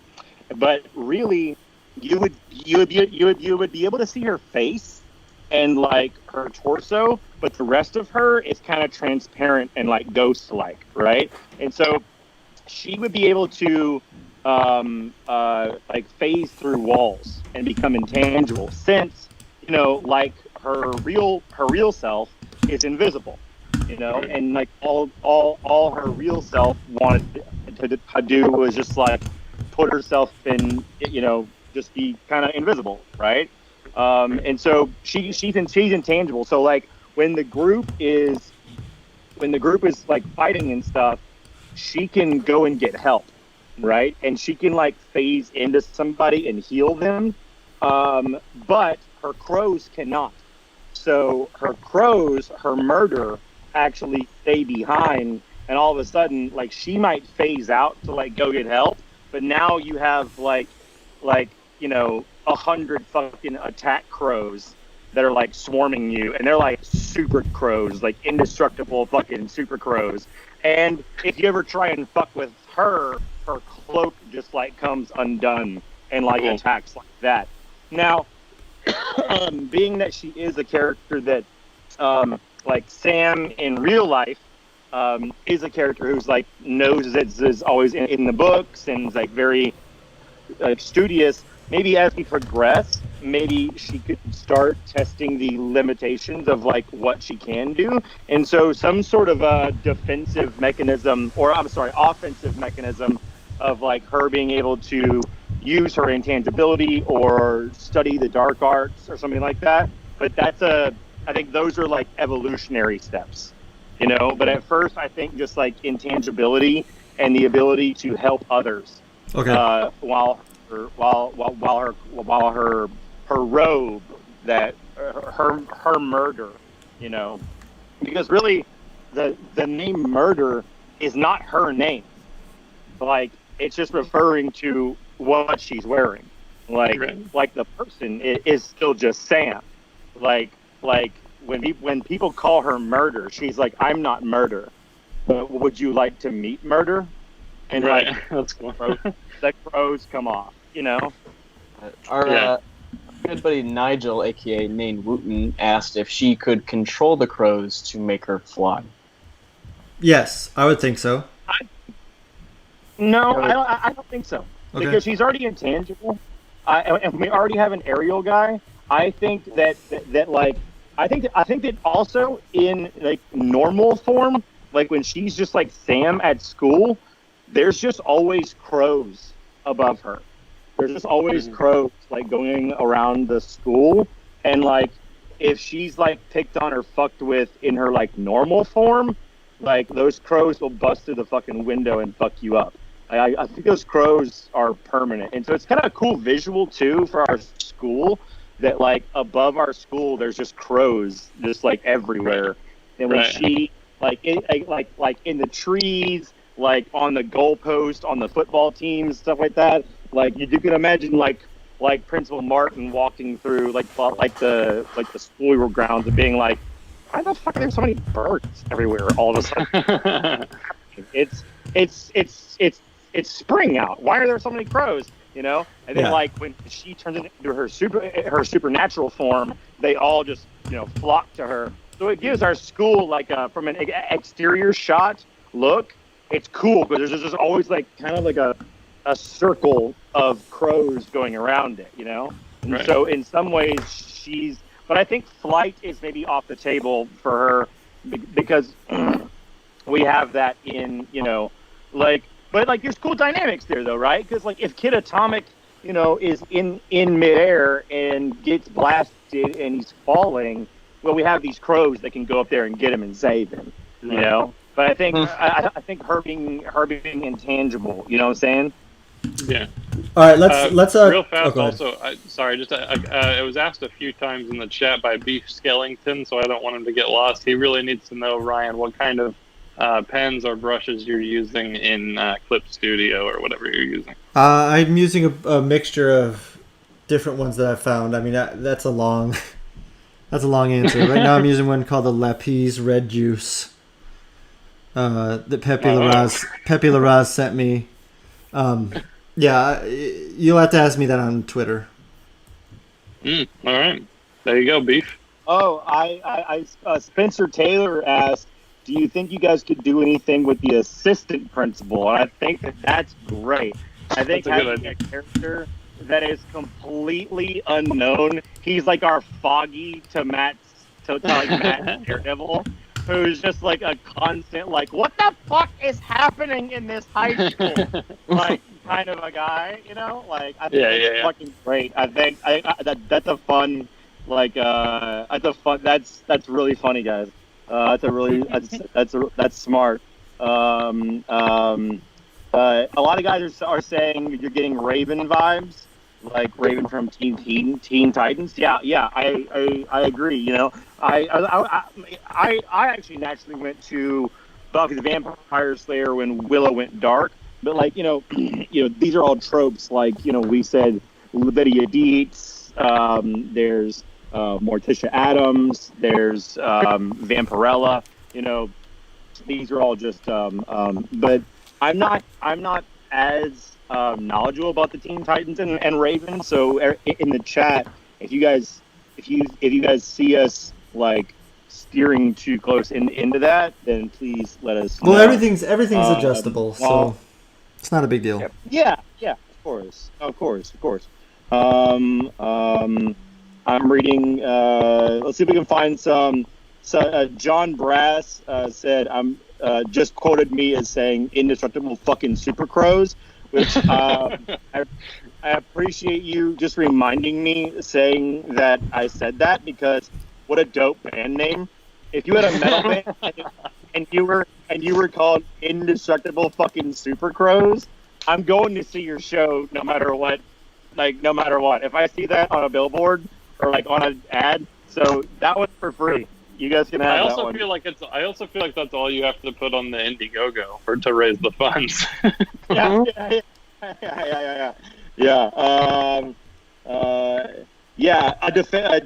But really, you would be able to see her face and like her torso, but the rest of her is kind of transparent and like ghost-like, right? And so she would be able to like phase through walls and become intangible, since like her real self is invisible, and like all her real self wanted to do was just like put herself in, just be kind of invisible, right? And so she's intangible. So like when the group is like fighting and stuff, she can go and get help, right? And she can like phase into somebody and heal them, but her crows cannot. So her murder actually stay behind, and all of a sudden, like, she might phase out to like go get help, but now you have like 100 fucking attack crows that are like swarming you, and they're like super crows, like indestructible fucking super crows. And if you ever try and fuck with her cloak just like comes undone and like attacks like that. Now, being that she is a character that, like Sam in real life, is a character who's like knows that is always in the books and is like very studious. Maybe as we progress, maybe she could start testing the limitations of like what she can do, and so some sort of a defensive mechanism, or offensive mechanism of like her being able to use her intangibility or study the dark arts or something like that. But I think those are like evolutionary steps, but at first I think just like intangibility and the ability to help others. Okay. While her robe, that her murder, because really the name murder is not her name. Like, it's just referring to what she's wearing. Like the person is still just Sam. Like when people call her murder, she's like, I'm not murder. But would you like to meet murder? And like that's cool. The crows come off,
Our good buddy Nigel, aka Nain Wooten, asked if she could control the crows to make her fly.
Yes, I would think so.
I don't think so. Okay. Because she's already intangible, and we already have an aerial guy. I think that I think that also in like normal form, like when she's just like Sam at school, there's just always crows above her. There's just always crows like going around the school, and like if she's like picked on or fucked with in her like normal form, like those crows will bust through the fucking window and fuck you up. I think those crows are permanent, and so it's kind of a cool visual too for our school, that like above our school there's just crows just like everywhere. And when she like in the trees, like on the goalpost on the football teams, stuff like that, like you can imagine like Principal Martin walking through like the school grounds and being like, why the fuck are there so many birds everywhere all of a sudden? It's spring out. Why are there so many crows? And then like when she turns into her supernatural form, they all just flock to her. So it gives our school like from an exterior shot look, it's cool, because there's just always like kind of like a circle of crows going around it, And so in some ways but I think flight is maybe off the table for her, because we have that in but like there's cool dynamics there though, right? Because like if Kid Atomic, is in midair and gets blasted and he's falling, well, we have these crows that can go up there and get him and save him, But I think I think her being intangible, you know what I'm saying?
Yeah.
All right, let's
real fast. Also, it was asked a few times in the chat by Beef Skellington, so I don't want him to get lost. He really needs to know, Ryan, what kind of pens or brushes you're using in Clip Studio or whatever you're using.
I'm using a mixture of different ones that I've found. I mean, that's a long That's a long answer. Right now I'm using one called the Lapis Red Juice that Pepe Larraz sent me. Yeah, you'll have to ask me that on Twitter.
All right. There you go, Beef.
Oh, Spencer Taylor asked, do you think you guys could do anything with the assistant principal? And I think that's great. I think having a character that is completely unknown, he's like our Foggy to Matt's Daredevil, who's just like a constant, like, what the fuck is happening in this high school? Like, kind of a guy, you know? Like, I think that's fucking great. I think that's a fun, like, that's really funny, guys. That's smart. A lot of guys are saying you're getting Raven vibes, like Raven from Teen Titans. Yeah, I agree. You know, I actually naturally went to Buffy the Vampire Slayer when Willow went dark, but like these are all tropes. Like we said Lydia Dietz. There's Morticia Adams. There's Vampirella. These are all just. But I'm not as knowledgeable about the Teen Titans and Raven. So in the chat, if you guys see us like steering too close into that, then please let us know.
Well, everything's adjustable, so it's not a big deal.
Yeah, of course. I'm reading. Let's see if we can find some. So John Brass said, just quoted me as saying indestructible fucking super crows, which I appreciate you just reminding me saying that I said that, because what a dope band name. If you had a metal band and you were called indestructible fucking super crows, I'm going to see your show no matter what. Like, no matter what. If I see that on a billboard or like on an ad, so that was for free. You guys can have
I also
that one.
feel like that's all you have to put on the Indiegogo to raise the funds.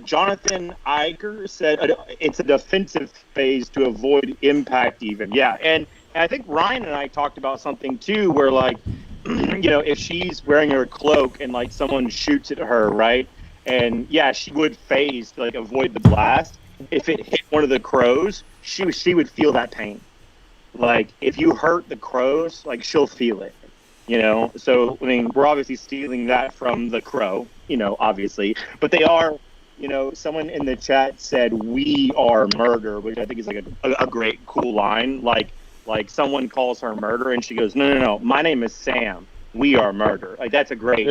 Jonathan Iger said it's a defensive phase to avoid impact even. Yeah, and I think Ryan and I talked about something too, where like, if she's wearing her cloak and like someone shoots at her, right? And yeah, she would phase to like avoid the blast. If it hit one of the crows, she would feel that pain. Like if you hurt the crows, like she'll feel it. So I mean, we're obviously stealing that from the crow, obviously, but they are, someone in the chat said we are murder, which I think is like a great cool line. Like someone calls her murder and she goes, no, my name is Sam. We are murder. Like that's a great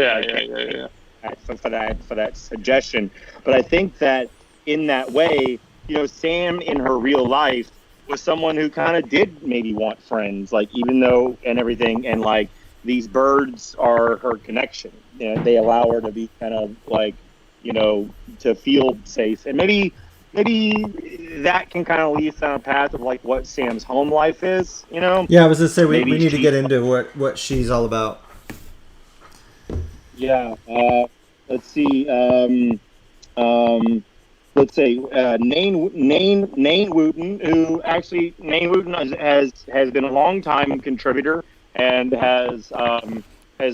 for that suggestion. But I think that in that way, Sam in her real life was someone who kind of did maybe want friends, like even though and everything, and like these birds are her connection. They allow her to be kind of like, to feel safe, and maybe that can kind of lead us down a path of like what Sam's home life is. Yeah,
I was gonna say we need to get into what she's all about.
Yeah. Let's see. Let's say Nain Wooten, who actually Nain Wooten has been a long time contributor and has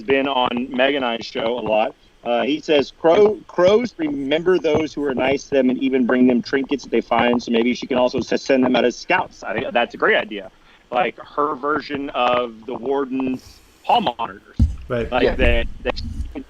been on Meg and I's show a lot. He says crows remember those who are nice to them and even bring them trinkets that they find. So maybe she can also send them out as scouts. I think that's a great idea. Like her version of the warden's hall monitors,
right?
Like that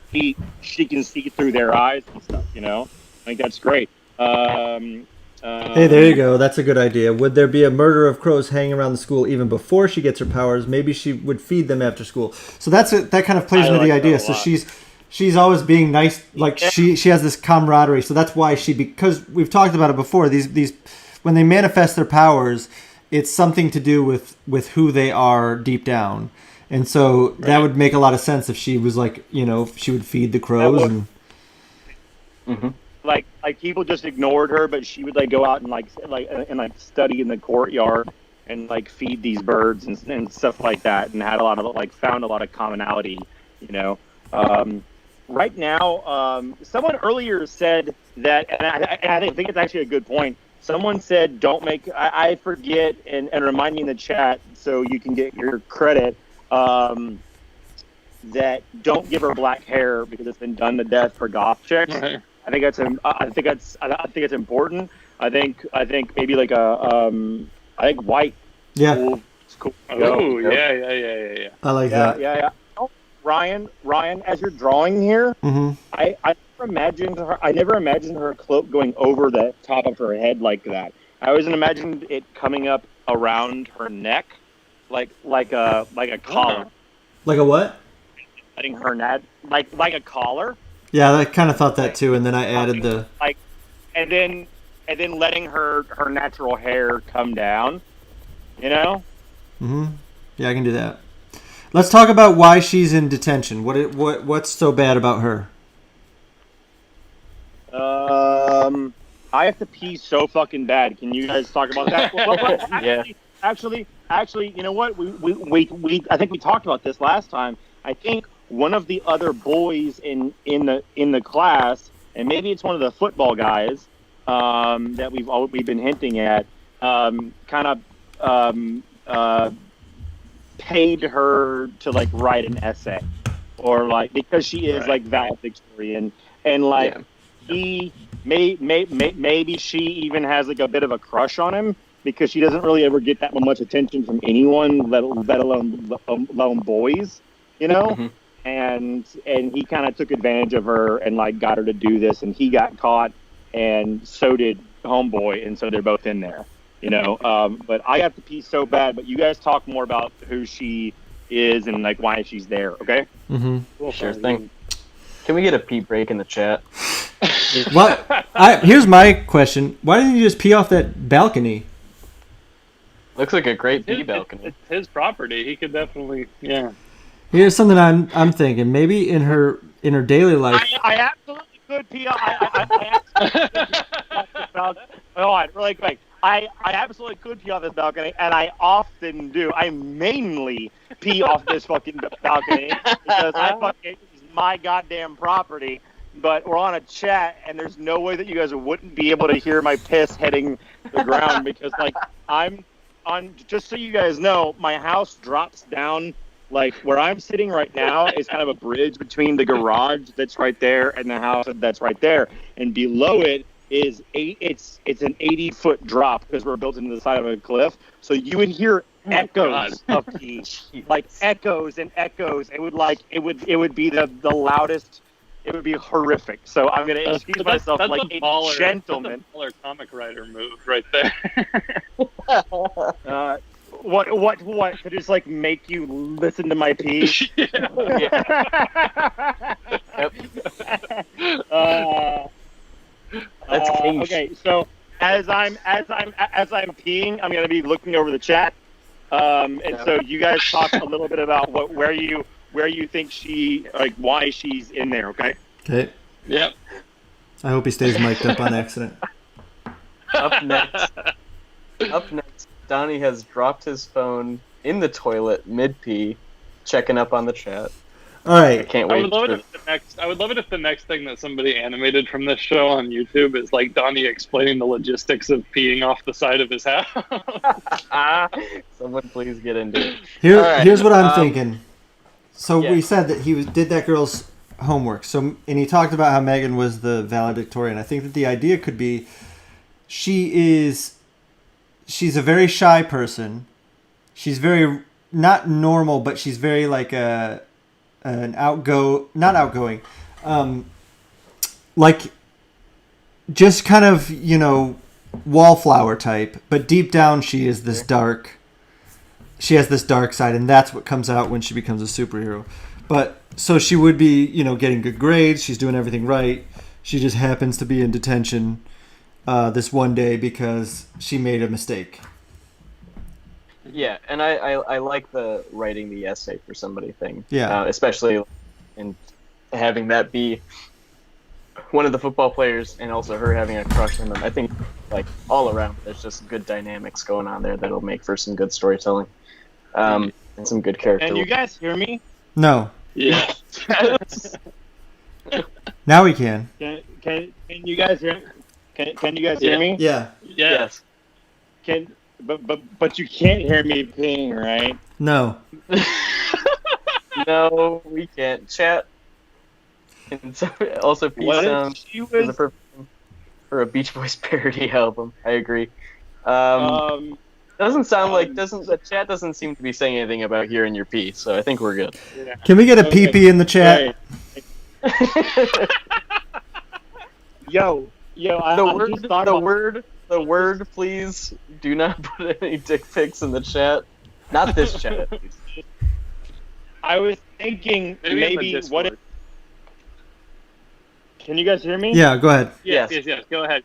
she can see through their eyes and stuff. I think that's great.
Hey, there you go. That's a good idea. Would there be a murder of crows hanging around the school even before she gets her powers? Maybe she would feed them after school. So that kind of plays into the idea. So she's always being nice. Like she has this camaraderie. So that's why because we've talked about it before. These when they manifest their powers, it's something to do with who they are deep down. And so that would make a lot of sense if she was like, she would feed the crows and.
Mm-hmm. Like people just ignored her, but she would like go out and like study in the courtyard and like feed these birds and stuff like that, and had found a lot of commonality, right now, someone earlier said that, and I think it's actually a good point. Someone said, "Don't make." I forget, and remind me in the chat so you can get your credit. That don't give her black hair because it's been done to death for goth chicks.
Right.
I think that's it's important. I think maybe like I think white.
Yeah,
Cool. It's cool.
Oh, yeah.
I like that.
Yeah. Oh, Ryan, as you're drawing here,
Mm-hmm.
I never imagined her cloak going over the top of her head like that. I always imagined it coming up around her neck, like a collar.
Like a what?
Letting her like a collar.
Yeah, I kind of thought that too, and then I added the
and then letting her natural hair come down. You know.
Mm-hmm. Yeah, I can do that. Let's talk about why she's in detention. What's so bad about her?
I have to pee so fucking bad. Can you guys talk about that?
Yeah.
Actually, you know what? We I think we talked about this last time. I think one of the other boys in the class, and maybe it's one of the football guys that we've been hinting at, kind of paid her to like write an essay, or like because she is like valedictorian, and like he maybe she even has like a bit of a crush on him because she doesn't really ever get that much attention from anyone, let alone boys, you know.
Mm-hmm.
And he kind of took advantage of her and like got her to do this, and he got caught, and so did homeboy, and so they're both in there, you know. But I have to pee so bad. But you guys talk more about who she is and like why she's there, okay?
Mm-hmm.
Cool.
Sure thing. Can we get a pee break in the chat?
What? Here's my question. Why didn't you just pee off that balcony?
Looks like a great pee balcony.
It's his property. He could definitely, yeah.
Here's something I'm thinking. Maybe in her daily life.
I absolutely could pee off. Hold on, really quick. I absolutely could pee off this balcony, and I often do. I mainly pee off this fucking balcony because it's my goddamn property. But we're on a chat, and there's no way that you guys wouldn't be able to hear my piss hitting the ground because, like, I'm on. Just so you guys know, my house drops down. Like where I'm sitting right now is kind of a bridge between the garage that's right there and the house that's right there, and below it is it's an 80-foot drop because we're built into the side of a cliff. So you would hear echoes of pee, like echoes and echoes. It would be the loudest. It would be horrific. So I'm gonna excuse myself like a gentleman.
That's a baller comic writer move right there.
What? To just like make you listen to my pee?
Yep. That's king.
Okay, so as I'm peeing, I'm gonna be looking over the chat, and so you guys talk a little bit about where you think she why she's in there. Okay.
Okay.
Yep.
I hope he stays mic'd up on accident.
Up next, Donny has dropped his phone in the toilet mid-pee, checking up on the chat.
All right.
I can't wait.
I would love it if the next thing that somebody animated from this show on YouTube is like Donny explaining the logistics of peeing off the side of his house.
Someone please get into it.
Here's what I'm thinking. So
yeah.
we said that he did that girl's homework. And he talked about how Megan was the valedictorian. I think that the idea could be she's a very shy person. She's very not normal, but she's very like not outgoing, like just kind of, you know, wallflower type. But deep down, she is this dark. She has this dark side, and that's what comes out when she becomes a superhero. But so she would be, you know, getting good grades. She's doing everything right. She just happens to be in detention this one day because she made a mistake.
Yeah, and I like the writing the essay for somebody thing.
Yeah.
Especially in having that be one of the football players and also her having a crush on them. I think, like, all around, there's just good dynamics going on there that'll make for some good storytelling. And some good character.
Can you guys hear me?
No.
Yeah.
Now we can.
Can you guys hear? Can you guys hear me?
Yeah.
Yes.
But you can't hear me peeing, right?
No.
No, we can't. Chat. And so, also, peace
What if
sound
she
is a
was?
perfect name for a Beach Boys parody album. I agree. Doesn't sound like the chat doesn't seem to be saying anything about hearing your pee, so I think we're good.
Yeah.
Can we get a
Okay,
PP in the chat?
great. Yo, I just thought
the
about
word, please do not put any dick pics in the chat. Not this chat, at least.
I was thinking
Maybe in the
maybe what if?
Discord.
Can you guys hear me?
Yeah, go ahead.
Yes.
Yes.
Go ahead.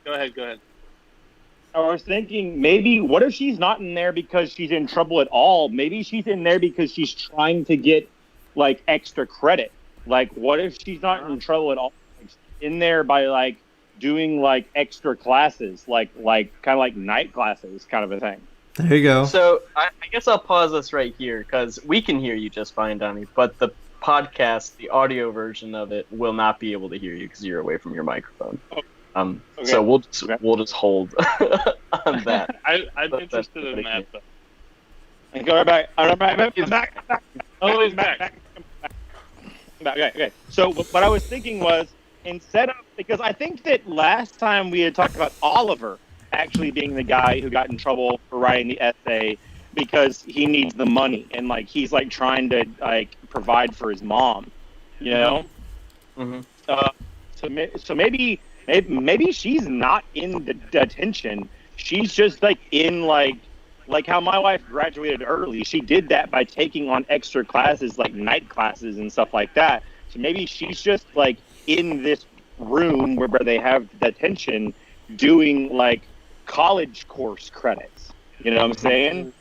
I was thinking maybe what if she's not in there because she's in trouble at all? Maybe she's in there because she's trying to get like extra credit. Like what if she's not in trouble at all? Like, she's in there by like doing like extra classes, like kind of like night classes kind of a thing.
There you go.
So I guess I'll pause us right here because we can hear you just fine, Donny, but the podcast, the audio version of it, will not be able to hear you because you're away from your microphone.
Okay.
So we'll just hold on that.
I'm interested in that, though.
And go back. I'm back.
Oh, he's back.
Okay. So what I was thinking was instead of because I think that last time we had talked about Oliver actually being the guy who got in trouble for writing the essay because he needs the money and like he's like trying to like provide for his mom, you know.
Mm-hmm.
So maybe she's not in the detention. She's just like in like how my wife graduated early. She did that by taking on extra classes like night classes and stuff like that. So maybe she's just like in this room where they have detention doing like college course credits. You know what I'm saying?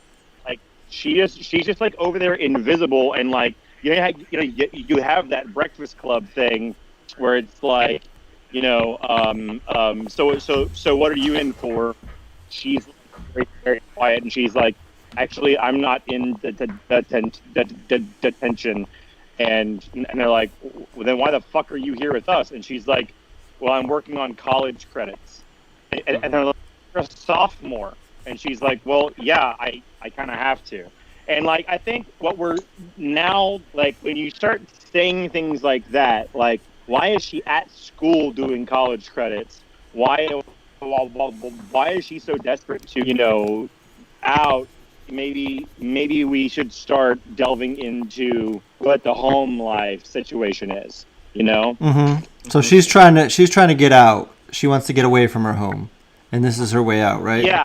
Like she's just like over there invisible and like you have that Breakfast Club thing where it's like so what are you in for? She's very, very quiet and she's like, actually I'm not in detention. And they're like, well, then why the fuck are you here with us? And she's like, well, I'm working on college credits. And they're like, you're a sophomore. And she's like, well, yeah, I kind of have to. And like, I think what we're now, like, when you start saying things like that, like, why is she at school doing college credits? Why is she so desperate to, out? Maybe we should start delving into what the home life situation is,
Mm-hmm. So she's trying to get out. She wants to get away from her home, and this is her way out, right?
Yeah.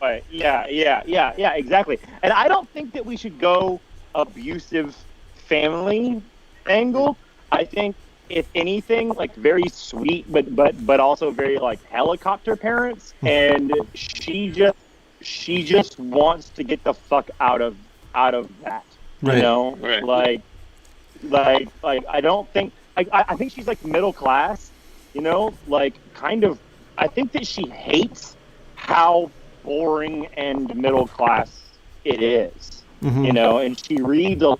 Right. Yeah, exactly. And I don't think that we should go abusive family angle. I think if anything, like very sweet, but also very like helicopter parents, and she just wants to get the fuck out of that.
Right.
Right.
Like I don't think I think she's like middle class, like kind of. I think that she hates how boring and middle class it is,
Mm-hmm.
and she reads a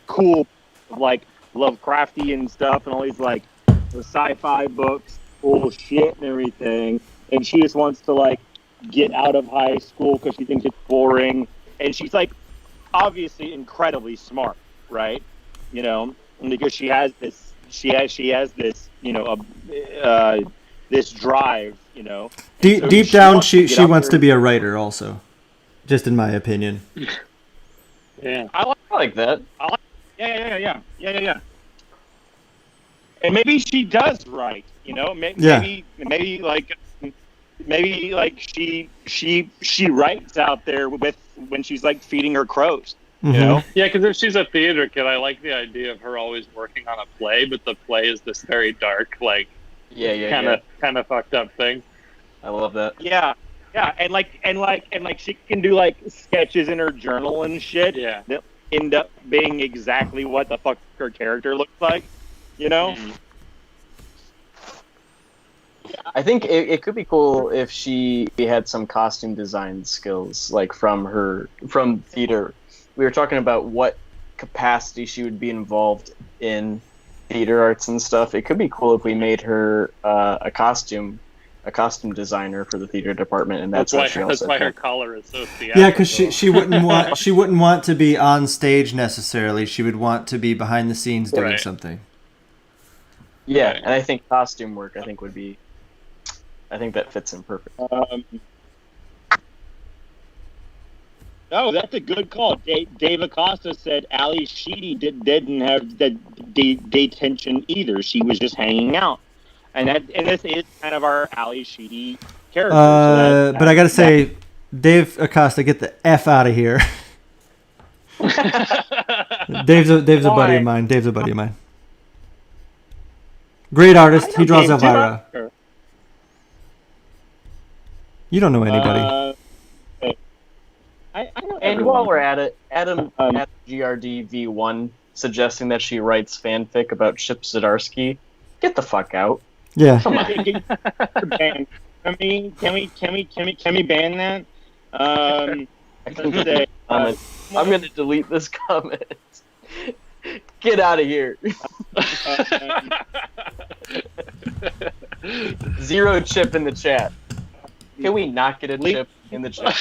cool like Lovecraftian stuff and all these like the sci-fi books, cool shit and everything, and she just wants to like get out of high school because she thinks it's boring, and she's like obviously incredibly smart, right? Because she has this this drive,
Deep down, she wants to be a writer also, just in my opinion.
Yeah.
I like that.
Yeah. And maybe she does write, maybe like she writes out there when she's like feeding her crows,
Mm-hmm.
Yeah, because if she's a theater kid, I like the idea of her always working on a play, but the play is this very dark, like kind of fucked up thing.
I love that.
Yeah, and like she can do like sketches in her journal and shit.
Yeah.
That end up being exactly what the fuck her character looks like,
Mm-hmm.
I think it could be cool if she had some costume design skills, like from theater. We were talking about what capacity she would be involved in theater arts and stuff. It could be cool if we made her a costume designer for the theater department, and that's
why her collar is so theatrical.
Yeah, because she wouldn't want to be on stage necessarily. She would want to be behind the scenes doing something.
Yeah, and I think costume work would be. I think that fits in perfect.
Oh, that's a good call. Dave Acosta said Ali Sheedy didn't have the detention either. She was just hanging out, and this is kind of our Ali Sheedy character.
But I gotta say, Dave Acosta, get the F out of here. Dave's a buddy of mine. Great artist. He draws Elvira. You don't know anybody.
I know and while we're at it, Adam at GRD V1 suggesting that she writes fanfic about Chip Zdarsky. Get the fuck out.
Yeah.
Come on.
Can we ban that?
I'm gonna delete this comment. Get out of here. 0 chip in the chat. Can we not get a chip in the chat?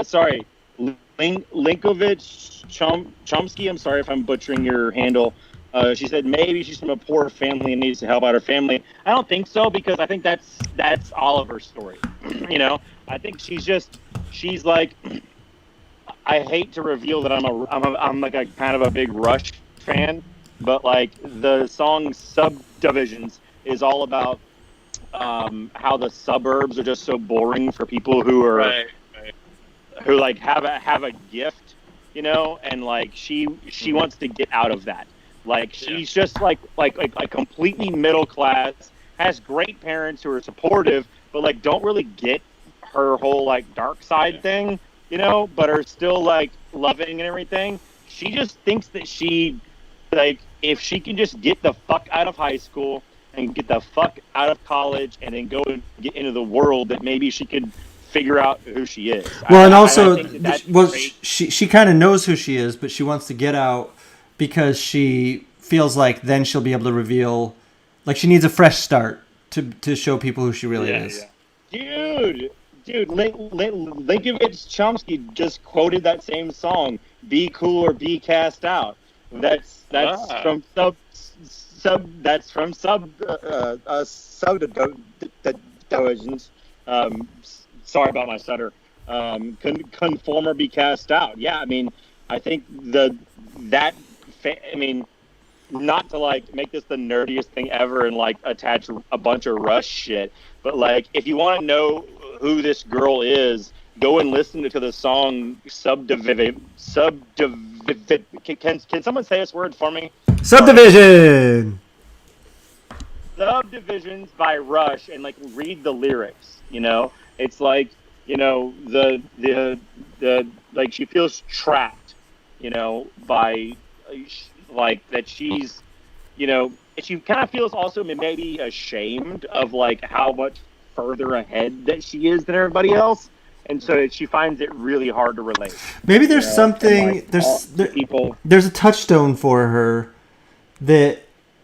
Sorry. Linkovich Chomsky, I'm sorry if I'm butchering your handle. She said maybe she's from a poor family and needs to help out her family. I don't think so, because I think that's Oliver's story. You know, I think she's like, I hate to reveal that I'm like a kind of a big Rush fan, but like the song Subdivisions is all about how the suburbs are just so boring for people who are who like have a gift, you know, and like she wants to get out of that. Like she's just like completely middle class, has great parents who are supportive, but like don't really get her whole like dark side thing, you know, but are still like loving and everything. She just thinks that she, like, if she can just get the fuck out of high school and get the fuck out of college and then go and get into the world, that maybe she could figure out who she is.
Well, and also, she kind of knows who she is, but she wants to get out because she feels like then she'll be able to reveal, like she needs a fresh start to show people who she really is.
Yeah. Dude, Linkovich Chomsky just quoted that same song, "Be cool or be cast out." That's from Subdivisions. Sorry about my stutter. Conform or be cast out. Yeah, I mean, I think not to like make this the nerdiest thing ever and like attach a bunch of Rush shit, but like if you want to know who this girl is, go and listen to the song Subdivision. Can someone say this word for me?
Subdivision.
Subdivisions by Rush, and like read the lyrics. You know, it's like, you know, the like she feels trapped, you know, by like that she's, you know, she kind of feels also maybe ashamed of like how much further ahead that she is than everybody else, and so she finds it really hard to relate.
Maybe there's something, there's a touchstone for her that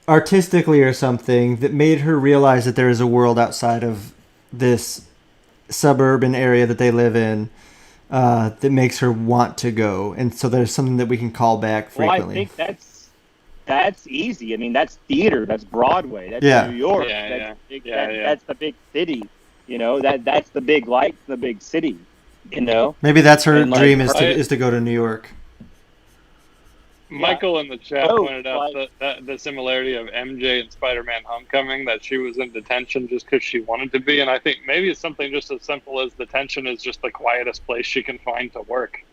artistically or something that made her realize that there is a world outside of this suburban area that they live in, that makes her want to go, and so there's something that we can call back frequently.
Well, I think that's easy. I mean, that's theater, that's Broadway, that's New York, that's the big city. You know, that's the big lights, the big city. You know,
maybe that's her dream is to go to New York.
Michael in the chat pointed out the similarity of MJ and Spider-Man Homecoming, that she was in detention just because she wanted to be, and I think maybe it's something just as simple as detention is just the quietest place she can find to work,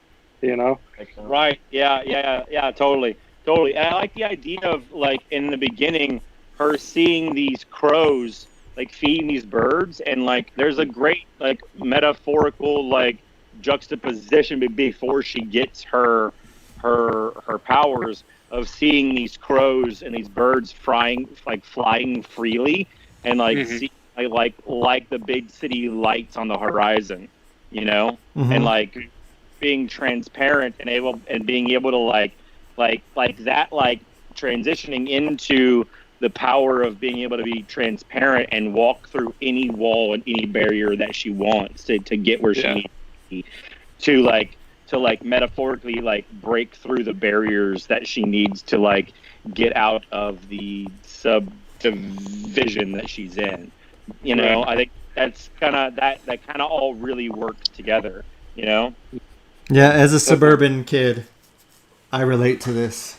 you know?
Right, yeah, totally. And I like the idea of, like, in the beginning, her seeing these crows, like, feeding these birds, and, like, there's a great, like, metaphorical, like, juxtaposition before she gets her powers of seeing these crows and these birds flying freely, and like see like the big city lights on the horizon, you know, and like being transparent and being able to like that, like transitioning into the power of being able to be transparent and walk through any wall and any barrier that she wants to get where she needs to be, to metaphorically like break through the barriers that she needs to like get out of the subdivision that she's in. You know, I think that's kind of that kind of all really works together, you know?
Yeah, as a suburban kid, I relate to this.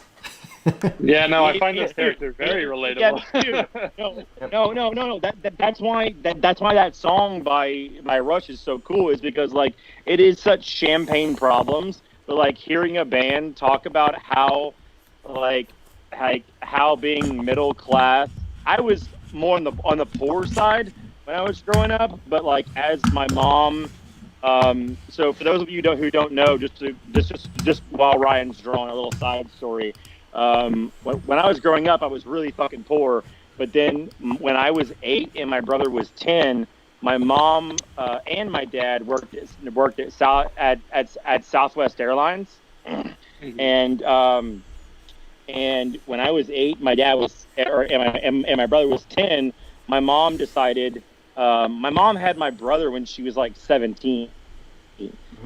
Yeah, no, I find this character very relatable.
No. That's why that song by Rush is so cool, is because like it is such champagne problems, but like hearing a band talk about how how being middle class. I was more on the poor side when I was growing up, but like as my mom. So for those of you who don't know, just while Ryan's drawing a little side story. When I was growing up, I was really fucking poor. But then when I was 8 and my brother was 10, my mom and my dad worked at Southwest Airlines. And when I was 8, my dad was, and my brother was 10. My mom decided. My mom had my brother when she was like 17,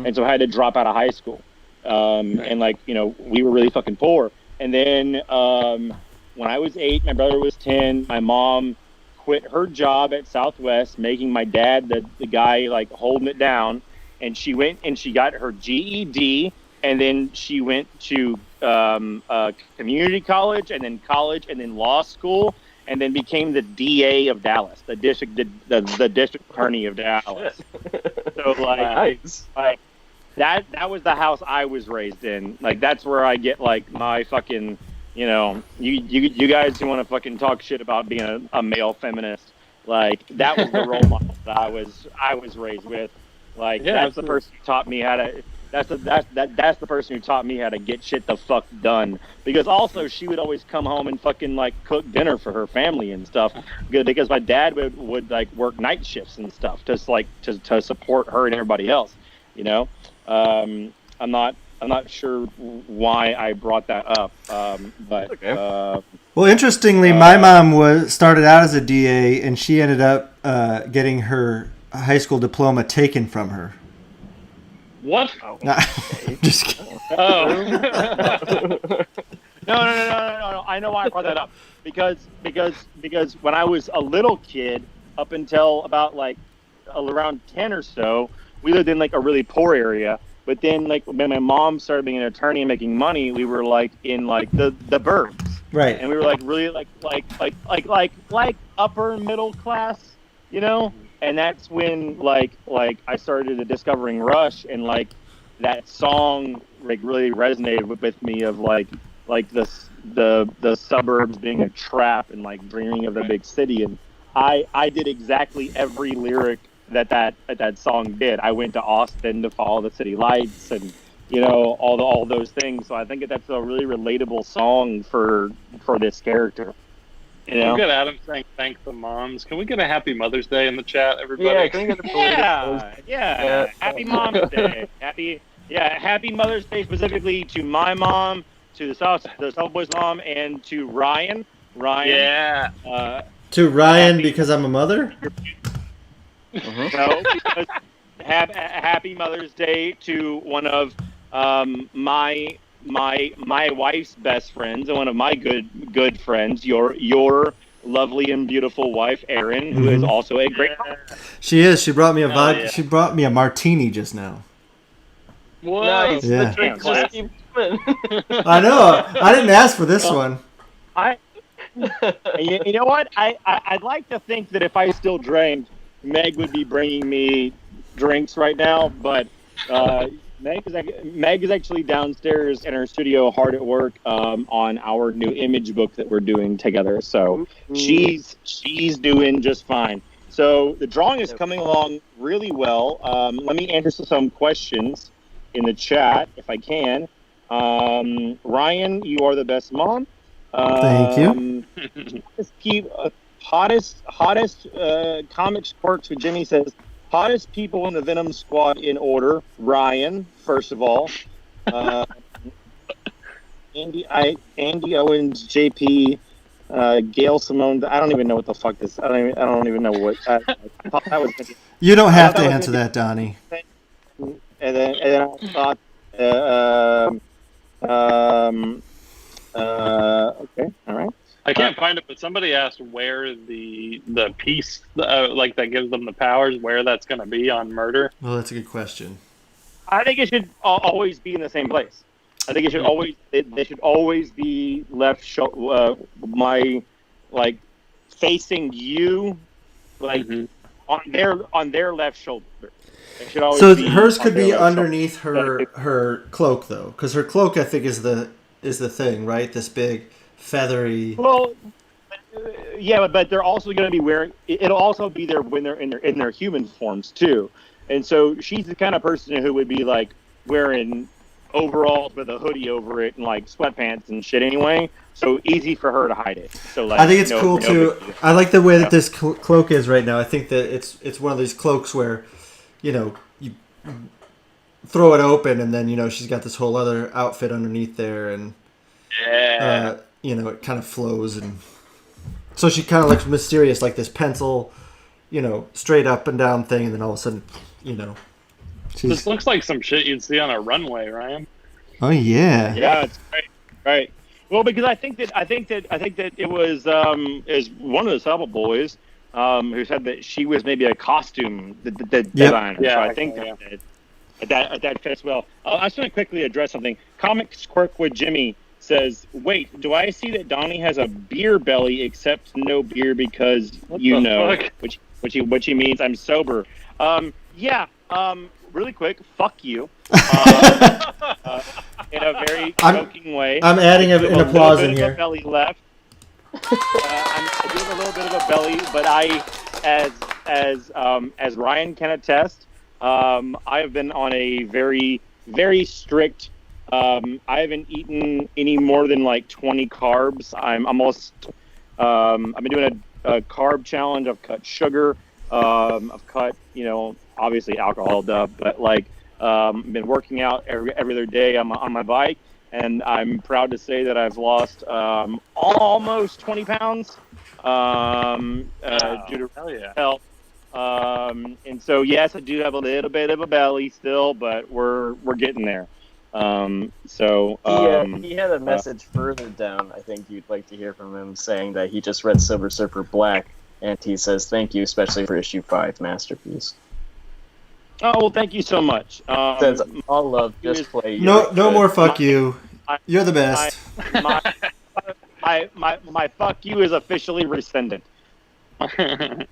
and so I had to drop out of high school. And like we were really fucking poor. And then when I was 8, my brother was 10. My mom quit her job at Southwest, making my dad the guy like holding it down. And she went and she got her GED, and then she went to community college, and then law school, and then became the DA of Dallas, the district attorney of Dallas. So
Nice.
like. That was the house I was raised in. Like that's where I get like my fucking, you guys who want to fucking talk shit about being a male feminist, like that was the role model that I was raised with. Like that's the person who taught me how to. That's the person who taught me how to get shit the fuck done. Because also she would always come home and fucking like cook dinner for her family and stuff. Because my dad would like work night shifts and stuff, just like to support her and everybody else. I'm not sure why I brought that up, but
okay.
Well, interestingly, my mom started out as a DA, and she ended up getting her high school diploma taken from her.
What?
Just kidding.
Oh.
No. I know why I brought that up because when I was a little kid, up until about like around 10 or so, we lived in like a really poor area. But then like when my mom started being an attorney and making money, we were like in like the burbs.
Right.
And we were like really like upper middle class, And that's when like I started discovering Rush, and like that song like really resonated with me of like the suburbs being a trap and like dreaming of the big city. And I did exactly every lyric that song did. I went to Austin to follow the city lights and all those things. So I think that's a really relatable song for this character.
We've got Adam saying thank the moms. Can we get a happy Mother's Day in the chat, everybody?
Yeah, can we get a
yeah. Happy Mom's Day. Happy Mother's Day specifically to my mom, to the South Boys mom, and to Ryan.
Yeah.
To Ryan because I'm a mother?
No, because happy Mother's Day to one of my wife's best friends and one of my good friends, your lovely and beautiful wife, Erin, who is also a great mom.
She is. She brought me a vodka. She brought me a martini just now.
Whoa.
Nice.
Yeah.
The drinks just keep coming.
I know. I didn't ask for this one.
You know what? I'd like to think that if I still drank, Meg would be bringing me drinks right now, but Meg is actually downstairs in her studio, hard at work on our new image book that we're doing together. So she's doing just fine. So the drawing is coming along really well. Let me answer some questions in the chat if I can. Ryan, you are the best mom.
Thank you.
Hottest comics quirks with Jimmy says, hottest people in the Venom Squad in order. Ryan, first of all. Andy Owens, JP, Gail Simone. I don't even know what the fuck this. I don't even know what. I thought that was gonna be.
You don't
I
have
thought
to
that was
answer
gonna
that, Donnie.
be, and then I thought, okay, all right.
I can't find it, but somebody asked where the piece like that gives them the powers, where that's going to be on Murder.
Well, that's a good question.
I think it should always be in the same place. I think it should always they should always be left facing you, like on their left shoulder. It should always
So
be
hers
on
could
their
be
left
underneath
shoulder.
her cloak though, because her cloak I think is the thing, right? This big feathery.
Well, yeah, but they're also going to be wearing. It'll also be there when they're in their human forms too, and so she's the kind of person who would be like wearing overalls with a hoodie over it and like sweatpants and shit anyway. So easy for her to hide it. So like,
I think it's cool too. I like the way that this cloak is right now. I think that it's one of these cloaks where, you throw it open and then she's got this whole other outfit underneath there and it kind of flows and so she kind of looks mysterious like this pencil, straight up and down thing, and then all of a sudden,
This looks like some shit you'd see on a runway, Ryan.
Oh yeah.
Yeah, it's great. Right. Well, because I think that it was is one of the Supple Boys who said that she was maybe a costume designer.
Yeah,
so I think that fits well. I just want to quickly address something. Comics Quirkwood Jimmy says, "Wait, do I see that Donnie has a beer belly except no beer because
fuck?
which he means I'm sober." Really quick, fuck you. In a very joking way.
I'm adding an applause in here.
A belly left. I do have a little bit of a belly, but I, as Ryan can attest, I have been on a very, very strict. I haven't eaten any more than like 20 carbs. I've been doing a carb challenge. I've cut sugar. I've cut, obviously alcohol, but like, been working out every other day on my bike, and I'm proud to say that I've lost almost 20 pounds due to health. And so yes, I do have a little bit of a belly still, but we're getting there.
He had a message further down. I think you'd like to hear from him saying that he just read Silver Surfer Black, and he says thank you, especially for issue 5, masterpiece.
Oh well, thank you so much.
Says all love, just play.
No more fuck you. You're the best.
My fuck you is officially rescinded. I'm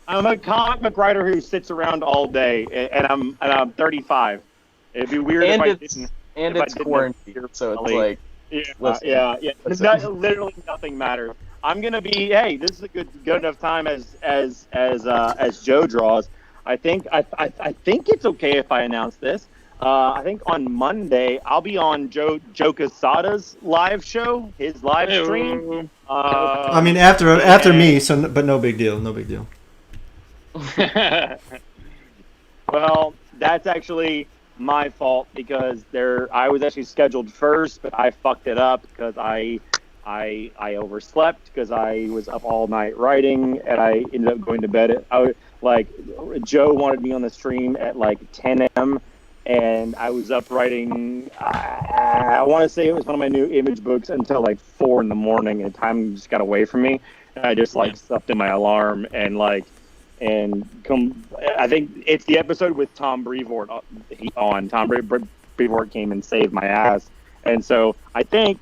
a comic book writer who sits around all day, and I'm 35. It'd be weird if I didn't.
And it's quarantine, so it's like
yeah. Literally nothing matters. I'm gonna be. Hey, this is a good enough time as Joe draws. I think it's okay if I announce this. I think on Monday I'll be on Joe Quesada's live show, his live stream.
I mean after me, but no big deal.
Well, that's actually my fault because I was actually scheduled first, but I fucked it up because I overslept because I was up all night writing, and I ended up going to bed Joe wanted me on the stream at like 10 a.m. and I was up writing. I want to say it was one of my new image books until like 4 a.m. and time just got away from me. And I just slept in my alarm I think it's the episode with Tom Brevoort on. Tom Brevoort came and saved my ass, and so I think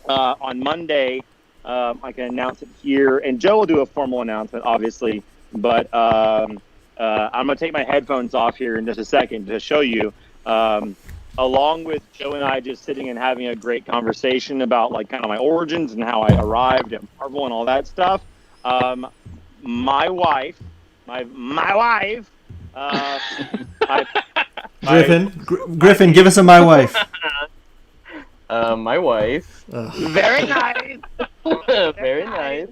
on Monday I can announce it here, and Joe will do a formal announcement, obviously. But I'm going to take my headphones off here in just a second to show you, along with Joe and I just sitting and having a great conversation about like kind of my origins and how I arrived at Marvel and all that stuff. My wife,
Griffin, give us a my wife.
My wife.
Very nice.
Very nice.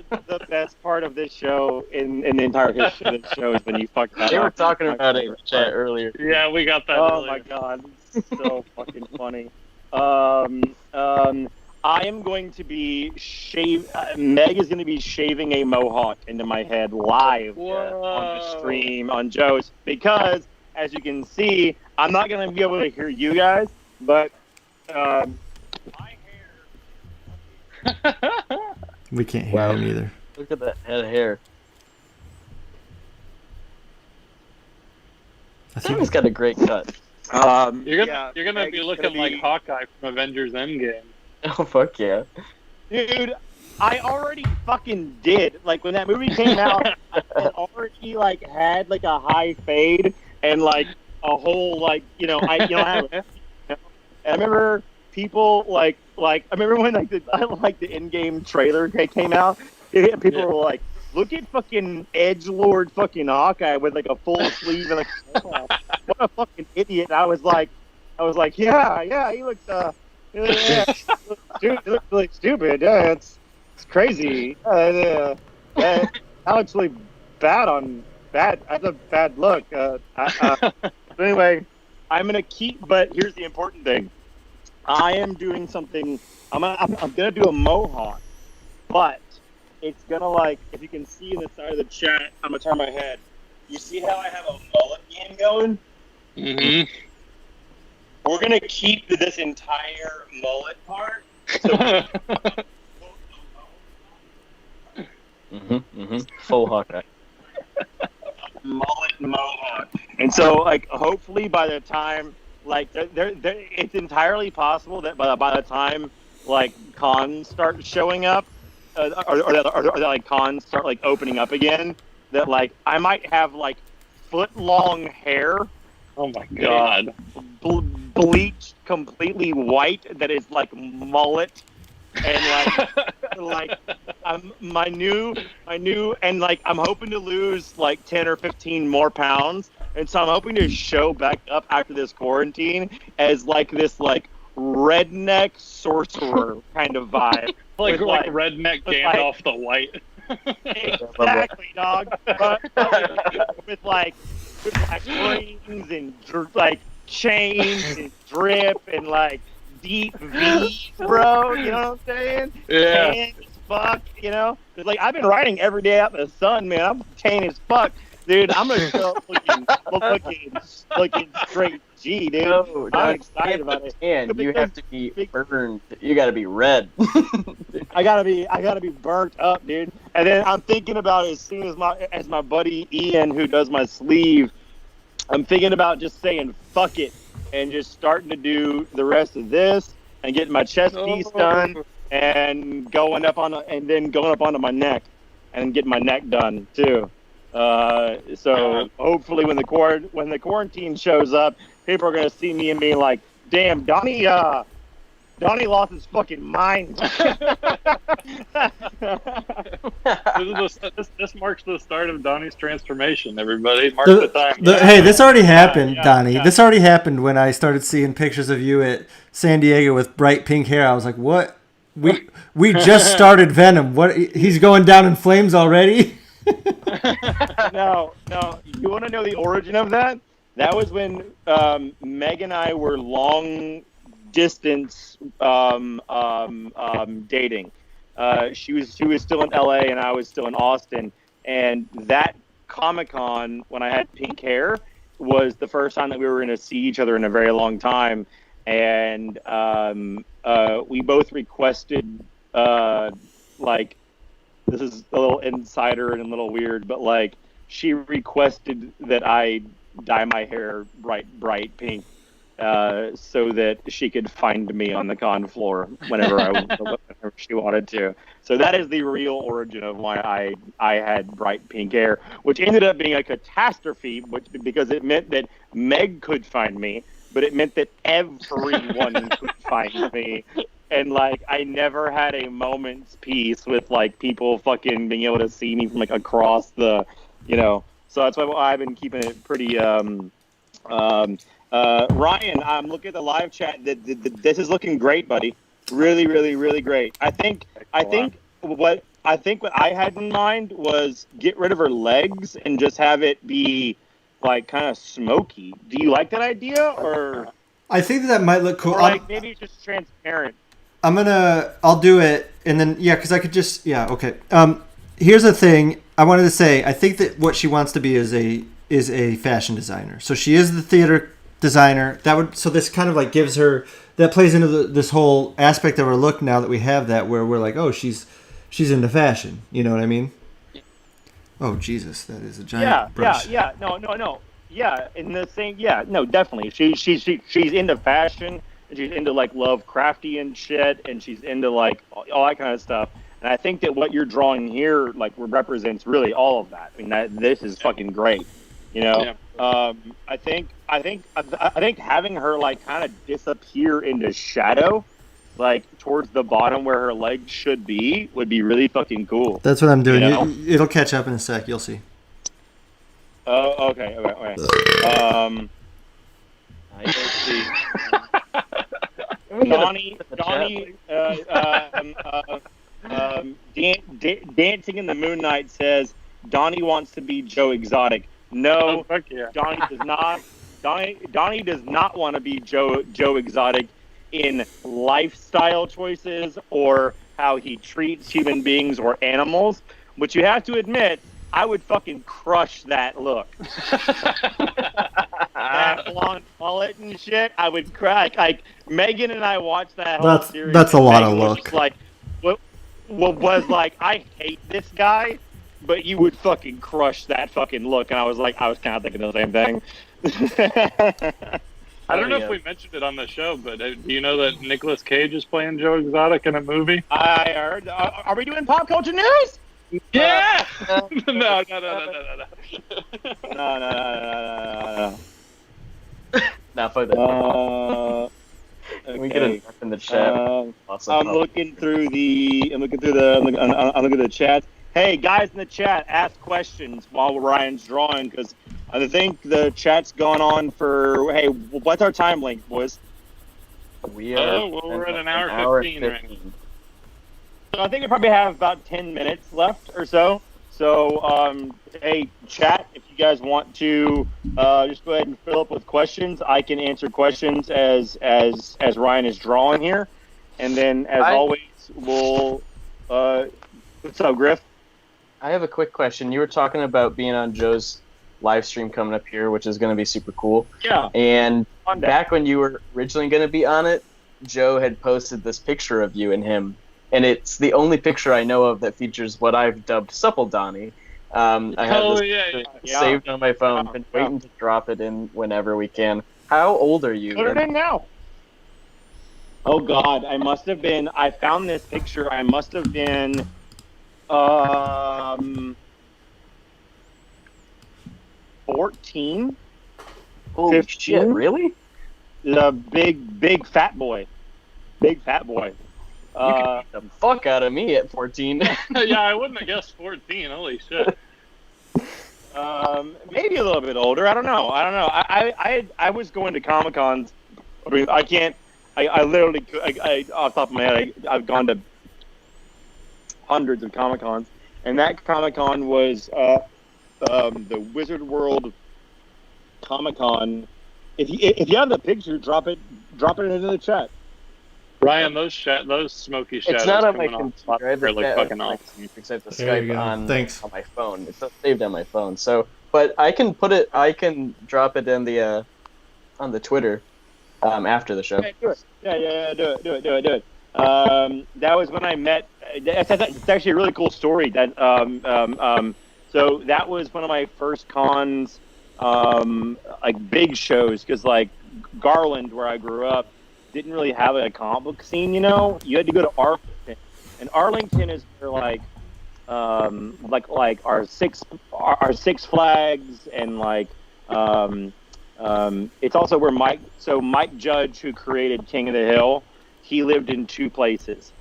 The best part of this show in the entire history of this show is when you fuck that up.
They were talking about it in chat earlier.
Yeah, we got that.
Oh
earlier.
my god, it's so fucking funny. I am going to be Meg is going to be shaving a mohawk into my head live on the stream on Joe's, because as you can see, I'm not going to be able to hear you guys, but my hair.
We can't hear him either.
Look at that head of hair.
I think
He's got a great cut.
You're gonna be looking like Hawkeye from Avengers Endgame.
Oh fuck yeah,
dude! I already fucking did. Like when that movie came out, I already like had like a high fade and like a whole like I remember people like I remember when like the Endgame trailer came out. People were like, "Look at fucking edgelord fucking Hawkeye with like a full sleeve and like what a fucking idiot!" And I was like, yeah, he looks he looks really stupid. Yeah, it's crazy. That looks really bad. That's a bad look. But anyway, I'm gonna keep. But here's the important thing. I am doing something. I'm gonna do a mohawk, but it's gonna like, if you can see in the side of the chat, I'm gonna turn my head. You see how I have a mullet game going?
Mm-hmm.
We're gonna keep this entire mullet part.
Full Hawkeye.
Mullet mohawk. And so, like, hopefully by the time, like, it's entirely possible that by the time, like, cons start showing up, or like cons start like opening up again, that like I might have like foot-long hair.
Oh my god!
Bleached completely white that is like mullet, and like my new and like I'm hoping to lose like 10 or 15 more pounds, and so I'm hoping to show back up after this quarantine as like this like redneck sorcerer kind of vibe.
like redneck Gandalf the White.
Exactly, dog. But, with like rings and like chains and drip and like deep V's, bro. You know what I'm saying?
Yeah.
Tan as fuck, you know? Cause like I've been riding every day out in the sun, man. I'm tan as fuck. Dude, I'm gonna show up looking straight G, dude.
No,
I'm excited about it.
And you have to be burned. You gotta be red.
I gotta be burnt up, dude. And then I'm thinking about, as soon as my buddy Ian, who does my sleeve, I'm thinking about just saying fuck it and just starting to do the rest of this and getting my chest piece done and going up onto my neck and getting my neck done too. So hopefully when the quarantine shows up, people are gonna see me and be like, "Damn, Donny lost his fucking mind."
This marks the start of Donny's transformation. Everybody, mark the time.
Hey, this already happened, Donny. Yeah. This already happened when I started seeing pictures of you at San Diego with bright pink hair. I was like, "What? We just started Venom. What? He's going down in flames already?"
No. You want to know the origin of that? That was when Meg and I were long distance dating. She was still in LA and I was still in Austin. And that Comic-Con, when I had pink hair, was the first time that we were going to see each other in a very long time. And we both requested like. This is a little insider and a little weird, but like she requested that I dye my hair bright pink, so that she could find me on the con floor whenever she wanted to. So that is the real origin of why I had bright pink hair, which ended up being a catastrophe, because it meant that Meg could find me, but it meant that everyone could find me. And, like, I never had a moment's peace with, like, people fucking being able to see me from, like, across the, you know. So that's why I've been keeping it pretty, Ryan, I'm looking at the live chat. This is looking great, buddy. Really, really, really great. I think what I had in mind was get rid of her legs and just have it be, like, kind of smoky. Do you like that idea, or...
I think that might look cool.
Or like maybe it's just transparent.
I'll do it, and then because I could just okay. Here's the thing I wanted to say. I think that what she wants to be is a fashion designer. So she is the theater designer. So this kind of like gives her, that plays into this whole aspect of her look now that we have that, where we're like, oh, she's into fashion. You know what I mean? Oh Jesus, that is a giant brush.
No. Yeah, in the same. Yeah, no, definitely. She's into fashion, and she's into like Lovecraftian shit, and she's into like all that kind of stuff. And I think that what you're drawing here like represents really all of that. I mean, this is fucking great. You know, I think having her like kind of disappear into shadow, like towards the bottom where her legs should be, would be really fucking cool.
That's what I'm doing.
You know?
It'll catch up in a sec. You'll see.
Oh, okay. I don't see. Donny, Dancing in the Moonlight says Donny wants to be Joe Exotic. No,
fuck yeah.
Donny does not. Donny does not want to be Joe Exotic in lifestyle choices or how he treats human beings or animals. But you have to admit, I would fucking crush that look. That blonde mullet and shit, I would crack. Like Megan and I watched that whole series.
That's a lot of
Megan
look.
was like, what was like, I hate this guy, but you would fucking crush that fucking look. And I was kind of thinking the same thing.
I don't know if we mentioned it on the show, but do you know that Nicolas Cage is playing Joe Exotic in a movie?
I heard. Are we doing pop culture news?
Yeah. No.
No.
Nah, fuck that.
Okay.
We get it in the chat.
I'm looking through the chat. Hey, guys in the chat, ask questions while Ryan's drawing, because I think the chat's gone on for. Hey, what's our time length, boys?
We're
at an hour 15 right now.
So I think we probably have about 10 minutes left or so. So, hey, chat, if you guys want to just go ahead and fill up with questions, I can answer questions as Ryan is drawing here. And then, as always, we'll... what's up, Griff?
I have a quick question. You were talking about being on Joe's live stream coming up here, which is going to be super cool.
Yeah.
And back when you were originally going to be on it, Joe had posted this picture of you and him. And it's the only picture I know of that features what I've dubbed Supple Donny. I have this saved on my phone. Been waiting to drop it in whenever we can. How old are you?
Put it in now. Oh, God. I found this picture. I must have been 14.
Holy
15?
shit, really?
The big fat boy. Big fat boy.
You could beat the fuck out of me at 14.
Yeah, I wouldn't have guessed 14. Holy shit.
Maybe a little bit older. I don't know. I was going to Comic-Cons. I mean, I can't. I literally, off the top of my head, I've gone to hundreds of Comic-Cons, and that Comic-Con was the Wizard World Comic-Con. If you have the picture, drop it into the chat.
Ryan, those smoky shadows.
It's not on my
coming
computer.
off are like fucking awesome.
Except the
There you
Skype
go.
on
Thanks.
my phone. It's not saved on my phone. So, but I can drop it in the on the Twitter after the show.
Okay, do it. Yeah, do it. That was when I met. It's actually a really cool story. That so that was one of my first cons, like big shows, because like Garland, where I grew up, didn't really have a comic book scene. You know, you had to go to Arlington, and Arlington is where like our Six Flags, and like it's also where Mike Judge, who created King of the Hill, he lived in two places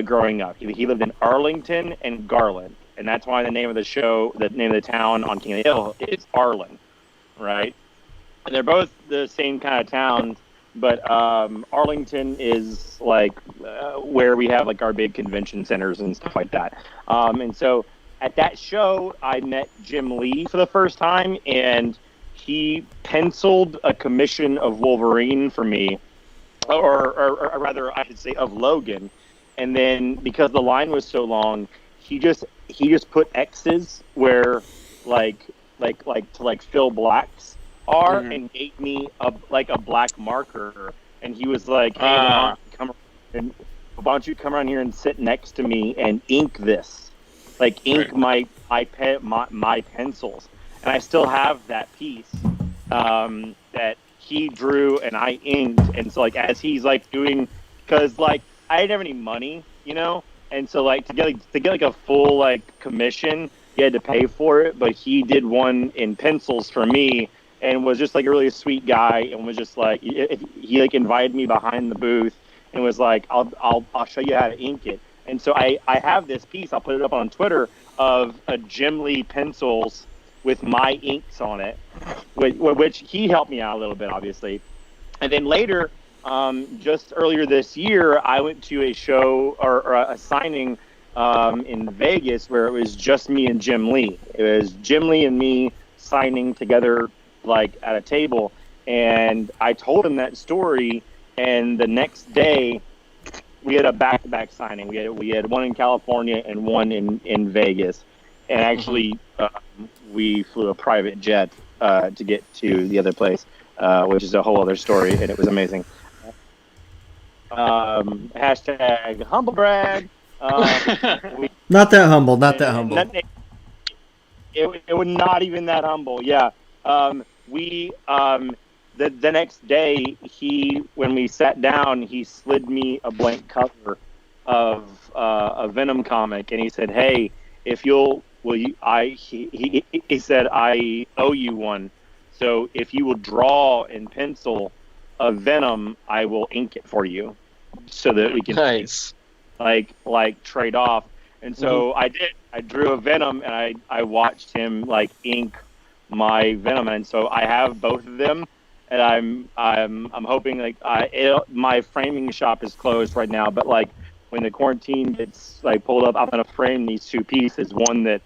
growing up. He lived in Arlington and Garland, and that's why the name of the show, the name of the town on King of the Hill, is Arlen, right? And they're both the same kind of towns, but Arlington is like where we have like our big convention centers and stuff like that. And so at that show, I met Jim Lee for the first time, and he penciled a commission of Wolverine for me, or rather, I should say, of Logan. And then because the line was so long, he just put X's where to fill blacks are, and gave me a black marker. And he was like, "Hey, why don't you come around here and sit next to me and ink this, ink my pencils." And I still have that piece that he drew and I inked. And so as he's doing, because I didn't have any money, and so to get a full commission, you had to pay for it. But he did one in pencils for me, and was just a really sweet guy, and was just he invited me behind the booth and was like, I'll show you how to ink it. And so I have this piece, I'll put it up on Twitter, of a Jim Lee pencils with my inks on it, which he helped me out a little bit, obviously. And then later, just earlier this year, I went to a show or a signing in Vegas where it was just me and Jim Lee. It was Jim Lee and me signing together at a table, and I told him that story, and the next day we had a back-to-back signing. We had one in California and one in Vegas, and actually we flew a private jet to get to the other place, which is a whole other story, and it was amazing. Hashtag humble brag.
Not that humble. Not that humble.
It was not even that humble. Yeah. The next day, when we sat down, he slid me a blank cover of a Venom comic, and he said, "Hey, if you'll, he said, I owe you one. So if you will draw in pencil a Venom, I will ink it for you, so that we can trade off." And so I did. I drew a Venom, and I watched him ink my Venom, and so I have both of them. And I'm hoping my framing shop is closed right now, but when the quarantine gets pulled up, I'm gonna frame these two pieces. One that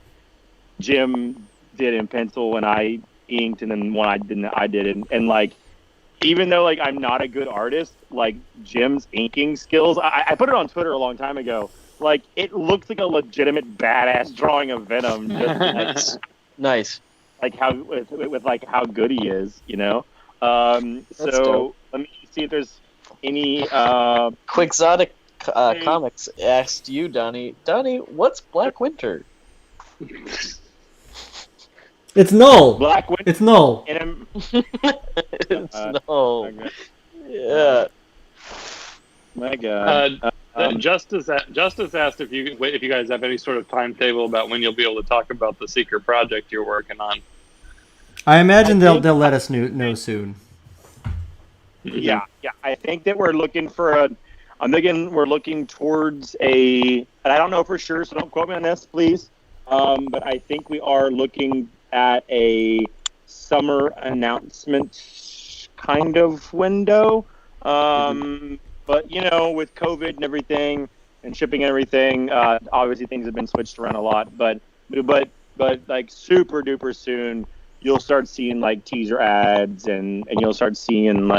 Jim did in pencil and I inked, and then one I did, and even though I'm not a good artist, Jim's inking skills, I put it on Twitter a long time ago. It looks like a legitimate badass drawing of Venom. Just
nice.
How good he is, So let me see if there's any.
Quixotic Comics asked you, Donny. Donny, what's Black Winter?
It's null.
Black Winter.
It's null.
It's null. Yeah.
My God.
Justice asked if you guys have any sort of timetable about when you'll be able to talk about the secret project you're working on. I
imagine they'll let us know soon.
Yeah. I think that we're looking for we're looking towards and I don't know for sure, so don't quote me on this, please. But I think we are looking at a summer announcement kind of window. But with COVID and everything and shipping and everything, obviously things have been switched around a lot. But super duper soon, you'll start seeing teaser ads and you'll start seeing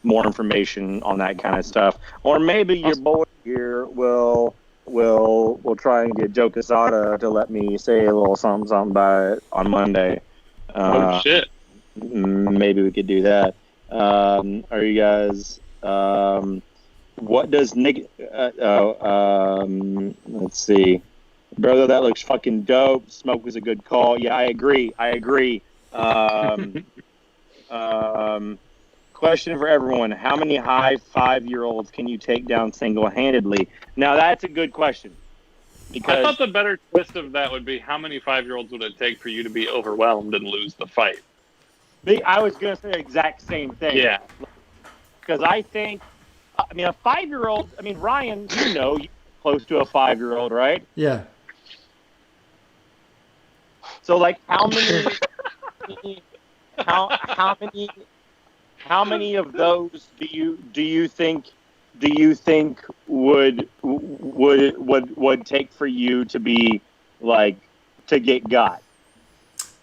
more information on that kind of stuff. Or maybe your boy here will try and get Joe Quesada to let me say a little something about it on Monday.
Oh shit!
Maybe we could do that. Are you guys? What does Nick? Let's see, brother. That looks fucking dope. Smoke was a good call. Yeah, I agree. Question for everyone: how many high 5-year-olds can you take down single-handedly? Now that's a good question. Because
I thought the better twist of that would be how many 5-year-olds would it take for you to be overwhelmed and lose the fight?
I was gonna say the exact same thing.
Yeah.
Because I think, a 5-year-old. Ryan, you're close to a 5-year-old, right?
Yeah.
So how many? How many of those do you think would take for you to be to get got?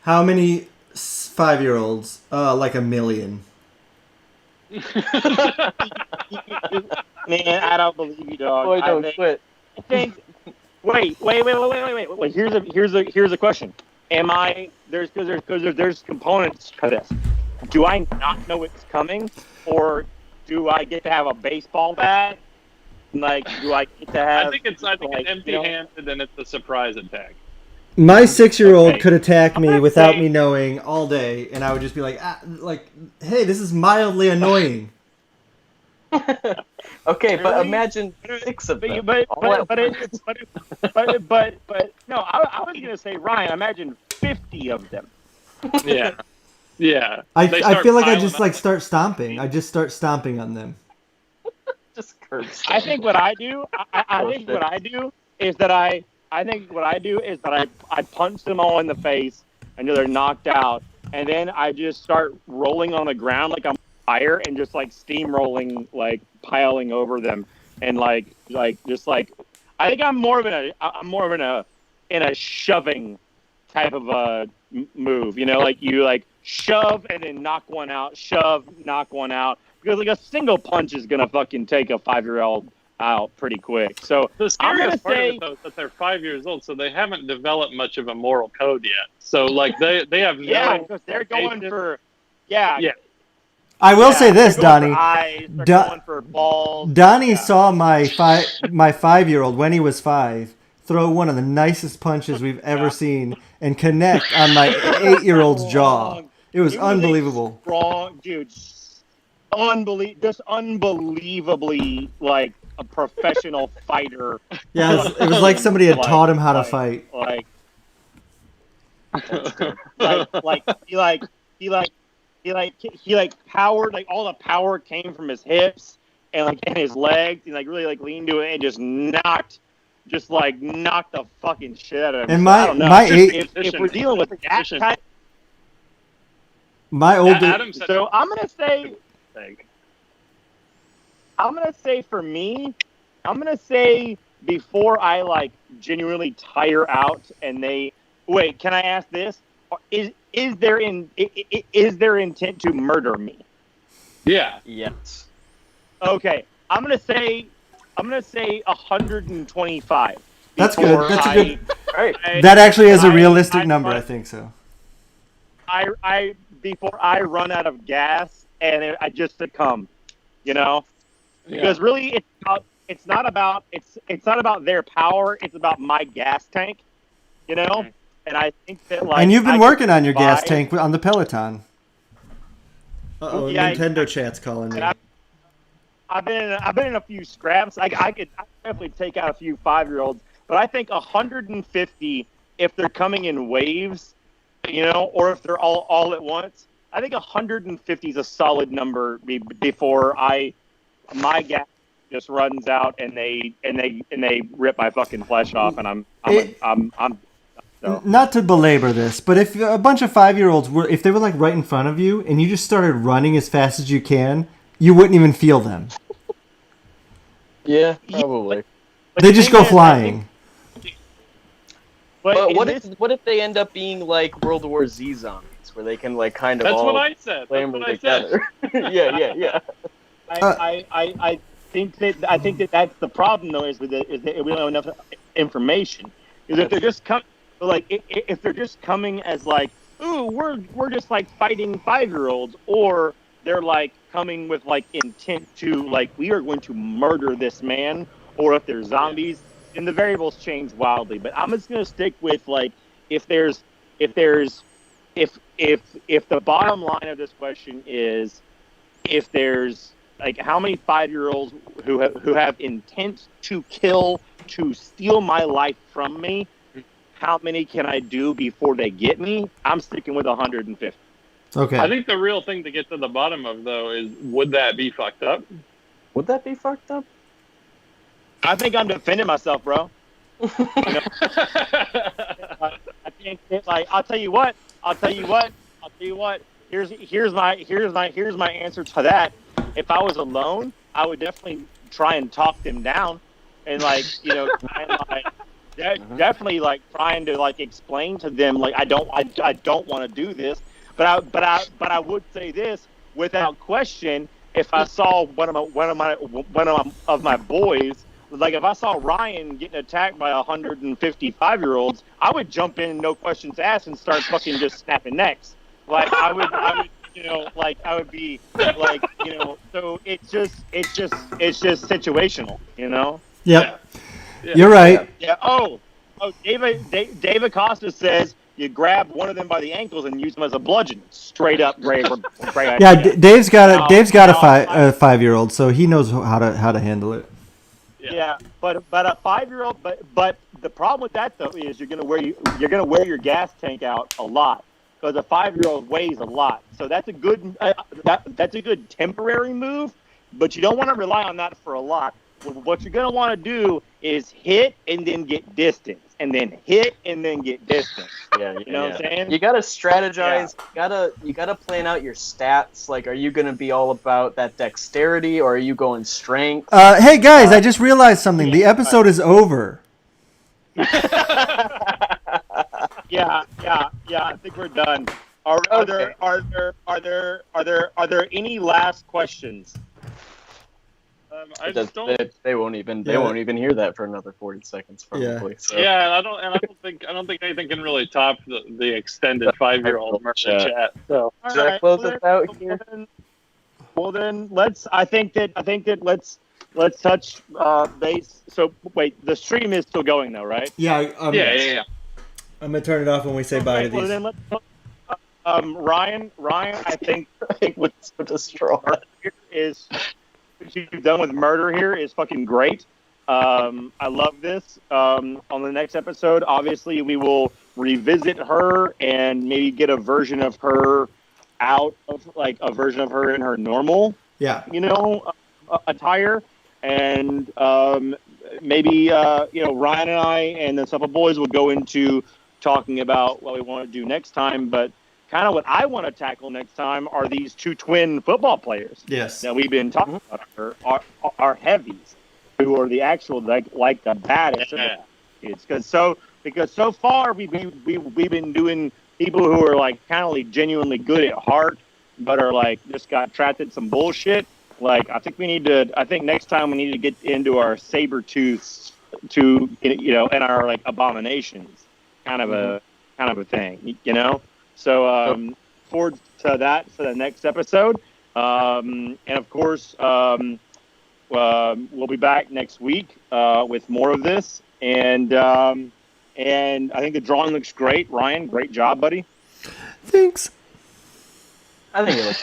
How many 5-year-olds, like 1 million.
Man, I don't believe you, dog.
Boy, don't quit.
I think. Wait. Here's a question. Am I there's components to this? Do I not know it's coming, or do I get to have a baseball bat? Like, do I get to have?
I think it's empty-handed and it's a surprise attack.
My 6-year-old
Okay.
could attack me
I'm gonna
without
say-
me knowing all day, and I would just be like, hey, this is mildly annoying.
Okay, but
Really?
imagine 6 of them.
But
all at once.
no, I was gonna say, Ryan. Imagine 50 of them.
Yeah. Yeah.
I
start
feel like I
piling
just
up
like start stomping. I just start stomping on them.
Just curse.
I think what I do, I think what I do is that I punch them all in the face until they're knocked out, and then I just start rolling on the ground like I'm fire and just like steamrolling, like piling over them, and like just like I think I'm more of in a shoving type of a move, you know, like you like shove and then knock one out, shove, knock one out, because like a single punch is gonna fucking take a 5-year-old out pretty quick. So
The
I'm gonna
scariest part
say,
of it, though, is that they're 5 years old, so they haven't developed much of a moral code yet. So, like, they have
yeah,
no...
because they're going
expectation.
for, yeah.
I will say this,
they're going
Donnie.
for eyes, they're
Do-
going for balls.
Donnie
Yeah.
saw my 5-year-old when he was 5 throw one of the nicest punches we've ever seen and connect on my 8-year-old's jaw. It was unbelievable.
Strong, dude. Just unbelievably like a professional fighter.
Yeah, it was like somebody had taught him how to fight.
He powered, like all the power came from his hips and his legs. He really leaned to it and just knocked the fucking shit out of him.
And
So,
my-
I don't know.
my
if we're dealing with that type,
My older
Adam said
so I'm gonna say for me, I'm gonna say before I like genuinely tire out and they wait. Can I ask this? Is there intent to murder me?
Yeah.
Yes.
Okay, I'm gonna say 125.
That's good.
before
That's a
I-
good.
Right.
That actually is a
I-
realistic
I-
number.
I-
I think so.
Before I run out of gas and I just succumb, you know,
Yeah.
because really it's not about their power. It's about my gas tank, you know.
Mhm.
And I think that
And you've been working on your gas
buy-
tank on the Peloton. Uh-oh,
Yeah,
Nintendo chat's calling me.
and I've been in a few scraps. I could definitely take out a few 5-year-olds, but I think 150 if they're coming in waves, you know, or if they're all at once. I think 150 is a solid number before my gas just runs out and they rip my fucking flesh off and I'm so.
Not to belabor this, but if a bunch of 5-year-olds if they were like right in front of you and you just started running as fast as you can, you wouldn't even feel them.
Yeah, probably.
But
They
the
just
thing
go
is, I
flying.
think-
But
in
what
this-
if they end up being like World War Z zombies, where they can like kind of
That's
all
what I said. That's
clamber
what I said.
together? Yeah.
I think that that's the problem though is that we don't have enough information. Is if they're just if they're just coming as like, ooh, we're just like fighting 5-year-olds, or they're like coming with like intent to like we are going to murder this man, or if they're zombies, then the variables change wildly. But I'm just gonna stick with like if the bottom line of this question is if there's like how many 5-year-olds who have intent to kill, to steal my life from me, how many can I do before they get me? I'm sticking with 150.
Okay.
I think the real thing to get to the bottom of, though, is would that be fucked up?
Would that be fucked up?
I think I'm defending myself, bro. You know? I think that, like I'll tell you what. Here's my answer to that. If I was alone, I would definitely try and talk them down, and like you know, definitely like trying to like explain to them like I don't want to do this, But I would say this without question. If I saw one of my boys, like if I saw Ryan getting attacked by 155-year-olds, I would jump in, no questions asked, and start fucking just snapping necks. Like I would, like I would be like, So it's just situational,
Yep.
Yeah.
You're right.
Yeah. Oh, David Costa says you grab one of them by the ankles and use them as a bludgeon. Straight up, great idea.
Yeah, Dave's got a
Now,
5-year-old, so he knows how to handle it.
Yeah, but a 5-year-old, but the problem with that though is you're gonna wear your gas tank out a lot because a 5-year-old weighs a lot. So that's a good that's a good temporary move, but you don't want to rely on that for a lot. What you're gonna want to do is hit and then get distance, and then hit and then get distance.
Yeah,
You know what I'm saying?
You gotta strategize. You gotta plan out your stats. Like, are you gonna be all about that dexterity, or are you going strength?
Hey guys, I just realized something. The episode is over.
Yeah. I think we're done. Are there any last questions?
I just don't.
They won't even hear that for another 40 seconds probably.
Yeah.
So.
Yeah, I don't think anything can really top the extended 5-year-old murder chat. So
Should I close us out here?
Well then, let's touch base. So wait, the stream is still going though, right?
Yeah.
yeah.
I'm gonna turn it off when we say bye to
Well
these.
then let's. Ryan, I think
What's so distraught?
is what you've done with murder here is fucking great. I love this. On the next episode, obviously, we will revisit her and maybe get a version of her out of like a version of her in her normal,
Yeah.
attire, and maybe Ryan and I and the Supple Boys will go into talking about what we want to do next time, but. Kind of what I want to tackle next time are these two twin football players
Yes.
that we've been talking about, are heavies, who are the actual like the baddest. It's because so far we've been doing people who are like kind of like genuinely good at heart, but are like just got trapped in some bullshit. Like I think next time we need to get into our saber tooths and our like abominations, kind of a thing, So forward to that for the next episode, and of course we'll be back next week with more of this. And I think the drawing looks great, Ryan. Great job, buddy.
Thanks.
I think it looks.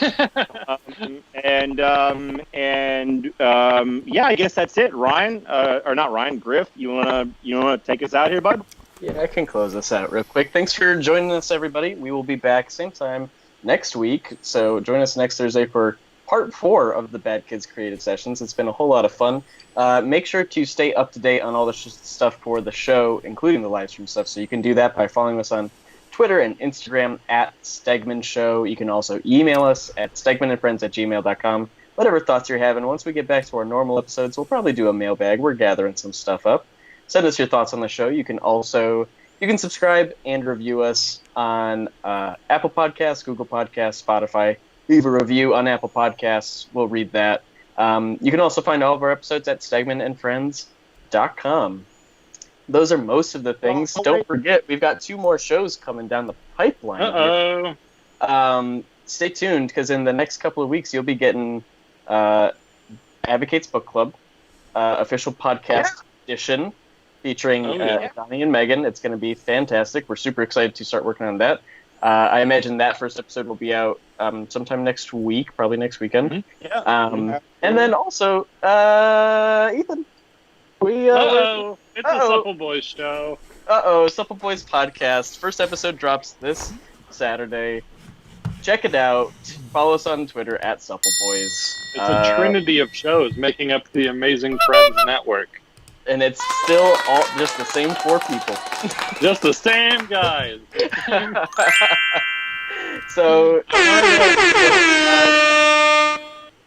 Yeah, I guess that's it, Ryan. Or not Ryan, Griff. You wanna take us out here, bud?
Yeah, I can close this out real quick. Thanks for joining us, everybody. We will be back same time next week. So join us next Thursday for part 4 of the Bad Kids Creative Sessions. It's been a whole lot of fun. Make sure to stay up to date on all the stuff for the show, including the live stream stuff. So you can do that by following us on Twitter and Instagram at Stegman Show. You can also email us at stegmanandfriends@gmail.com. Whatever thoughts you're having. Once we get back to our normal episodes, we'll probably do a mailbag. We're gathering some stuff up. Send us your thoughts on the show. You can subscribe and review us on Apple Podcasts, Google Podcasts, Spotify. Leave a review on Apple Podcasts. We'll read that. You can also find all of our episodes at stegmanandfriends.com. Those are most of the things. Don't forget, we've got 2 more shows coming down the pipeline. Stay tuned, because in the next couple of weeks, you'll be getting Advocates Book Club, official podcast edition, featuring Donny and Megan. It's going to be fantastic. We're super excited to start working on that. I imagine that first episode will be out sometime next week, probably next weekend.
Mm-hmm. Yeah.
And then also, Ethan,
it's a Supple Boys show.
Supple Boys podcast. First episode drops this Saturday. Check it out. Follow us on Twitter at Supple Boys.
It's a trinity of shows making up the Amazing Friends Network.
And it's still all just the same 4 people.
Just the same guys.
So,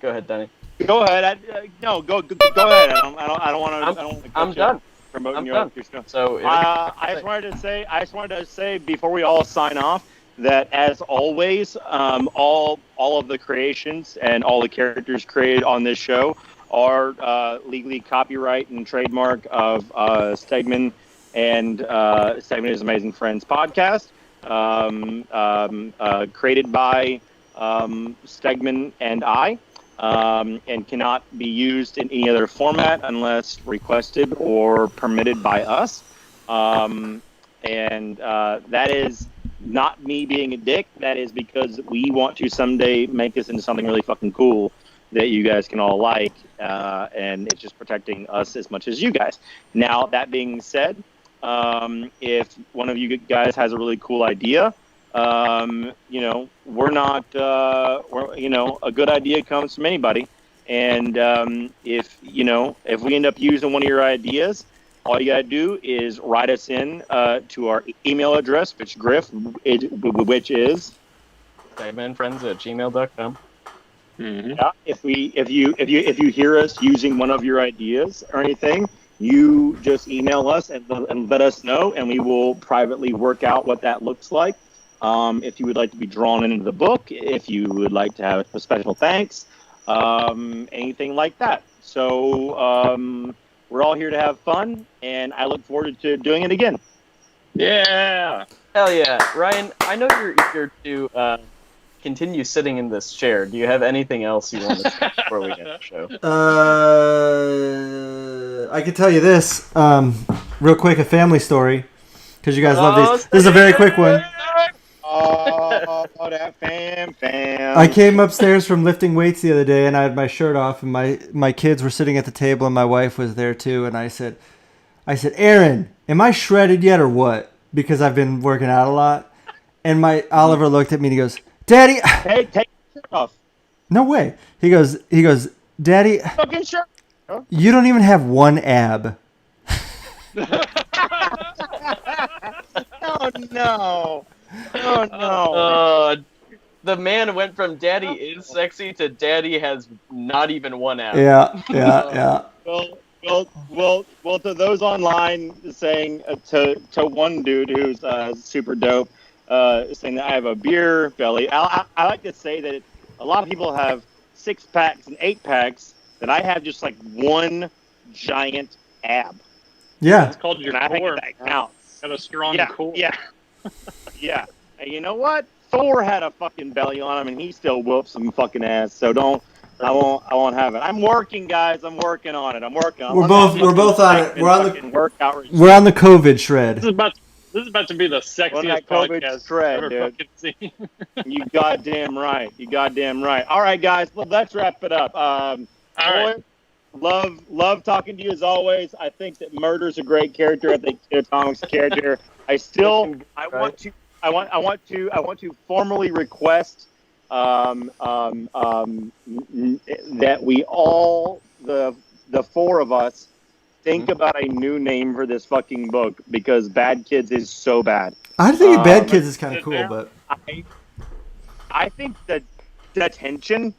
go ahead, Donny.
Go ahead. Go ahead. I don't want to.
I'm done.
Promoting
I'm
your
done.
stuff.
So,
I just wanted to say before we all sign off, that, as always, all of the creations and all the characters created on this show are legally copyright and trademark of Stegman and Stegman is Amazing Friends podcast, created by Stegman and I, and cannot be used in any other format unless requested or permitted by us. And that is not me being a dick. That is because we want to someday make this into something really fucking cool that you guys can all like, and it's just protecting us as much as you guys. Now, that being said, if one of you guys has a really cool idea, we're not, a good idea comes from anybody. And if we end up using one of your ideas, all you gotta do is write us in to our email address, which is
StegmanFriends@gmail.com.
Mm-hmm.
Yeah. If you hear us using one of your ideas or anything, you just email us and let us know, and we will privately work out what that looks like. If you would like to be drawn into the book, if you would like to have a special thanks, anything like that. So we're all here to have fun, and I look forward to doing it again.
Yeah.
Hell yeah. Ryan, I know you're eager to continue sitting in this chair. Do you have anything else you want to say before we end the show?
I can tell you this, real quick, a family story, because you guys love these. This is a very quick one.
Oh, that fam.
I came upstairs from lifting weights the other day, and I had my shirt off, and my kids were sitting at the table, and my wife was there too, and I said, Aaron, am I shredded yet or what? Because I've been working out a lot. And my Oliver looked at me and he goes, Daddy.
Hey, take your shirt off.
No way. He goes, Daddy,
Fucking shirt.
you don't even have one ab.
Oh no. Oh no.
The man went from Daddy is sexy to Daddy has not even one ab.
Yeah.
Well, to those online saying to one dude who's super dope, saying that I have a beer belly. I like to say that a lot of people have 6-packs and 8-packs, that I have just like one giant ab.
Yeah.
It's called your
And I think
core.
that counts.
Got a strong core.
Yeah. Yeah. And you know what? Thor had a fucking belly on him, and he still whoops some fucking ass. So I won't have it. I'm working, guys. I'm working on it.
We're both on it. We're on the
workout regime.
We're on the COVID shred.
This is about to be the sexiest podcast
shred,
I've ever fucking seen.
You goddamn right. All right, guys. Well, let's wrap it up.
All right.
Love talking to you as always. I think that Murder's a great character. I think Tom's a character. I want to formally request that we all, the four of us, think about a new name for this fucking book, because Bad Kids is so bad.
I think Bad Kids is kind of cool, but
I think that Detention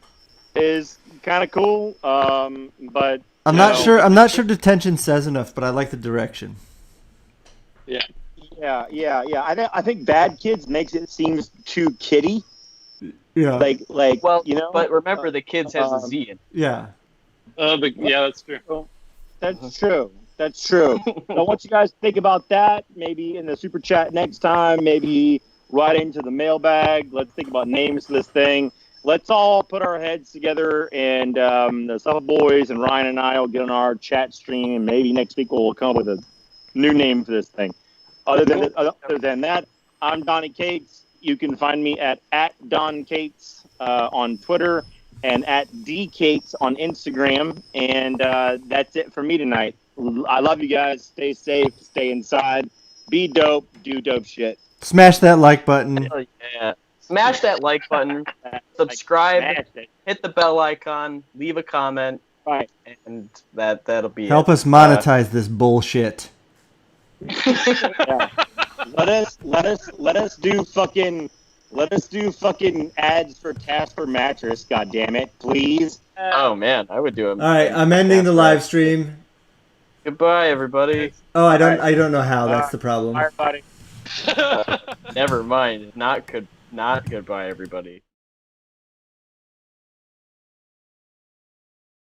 is kind of cool, but
I'm not sure. I'm not sure Detention says enough, but I like the direction.
Yeah.
I think Bad Kids makes it seem too kiddie.
Yeah.
Well, but remember the kids has a Z in it.
Yeah.
Yeah, that's true.
That's true. I want you guys to think about that. Maybe in the super chat next time. Maybe right into the mailbag. Let's think about names for this thing. Let's all put our heads together, and the Suffolk Boys and Ryan and I will get on our chat stream, and maybe next week we'll come up with a new name for this thing. Other than that, I'm Donny Cates. You can find me at Don Cates on Twitter and at DCates on Instagram. And that's it for me tonight. I love you guys. Stay safe. Stay inside. Be dope. Do dope shit.
Smash that like button.
Hell yeah. Smash that like button. Subscribe. Hit the bell icon. Leave a comment.
Right.
And that'll be
Help us monetize this bullshit.
Yeah. Let us do fucking ads for Casper mattress, goddammit, please.
Oh man, I would do it.
All right, I'm ending the live stream.
Goodbye, everybody.
Oh, I don't know how. That's the problem.
All right, buddy.
Never mind. Not goodbye, everybody.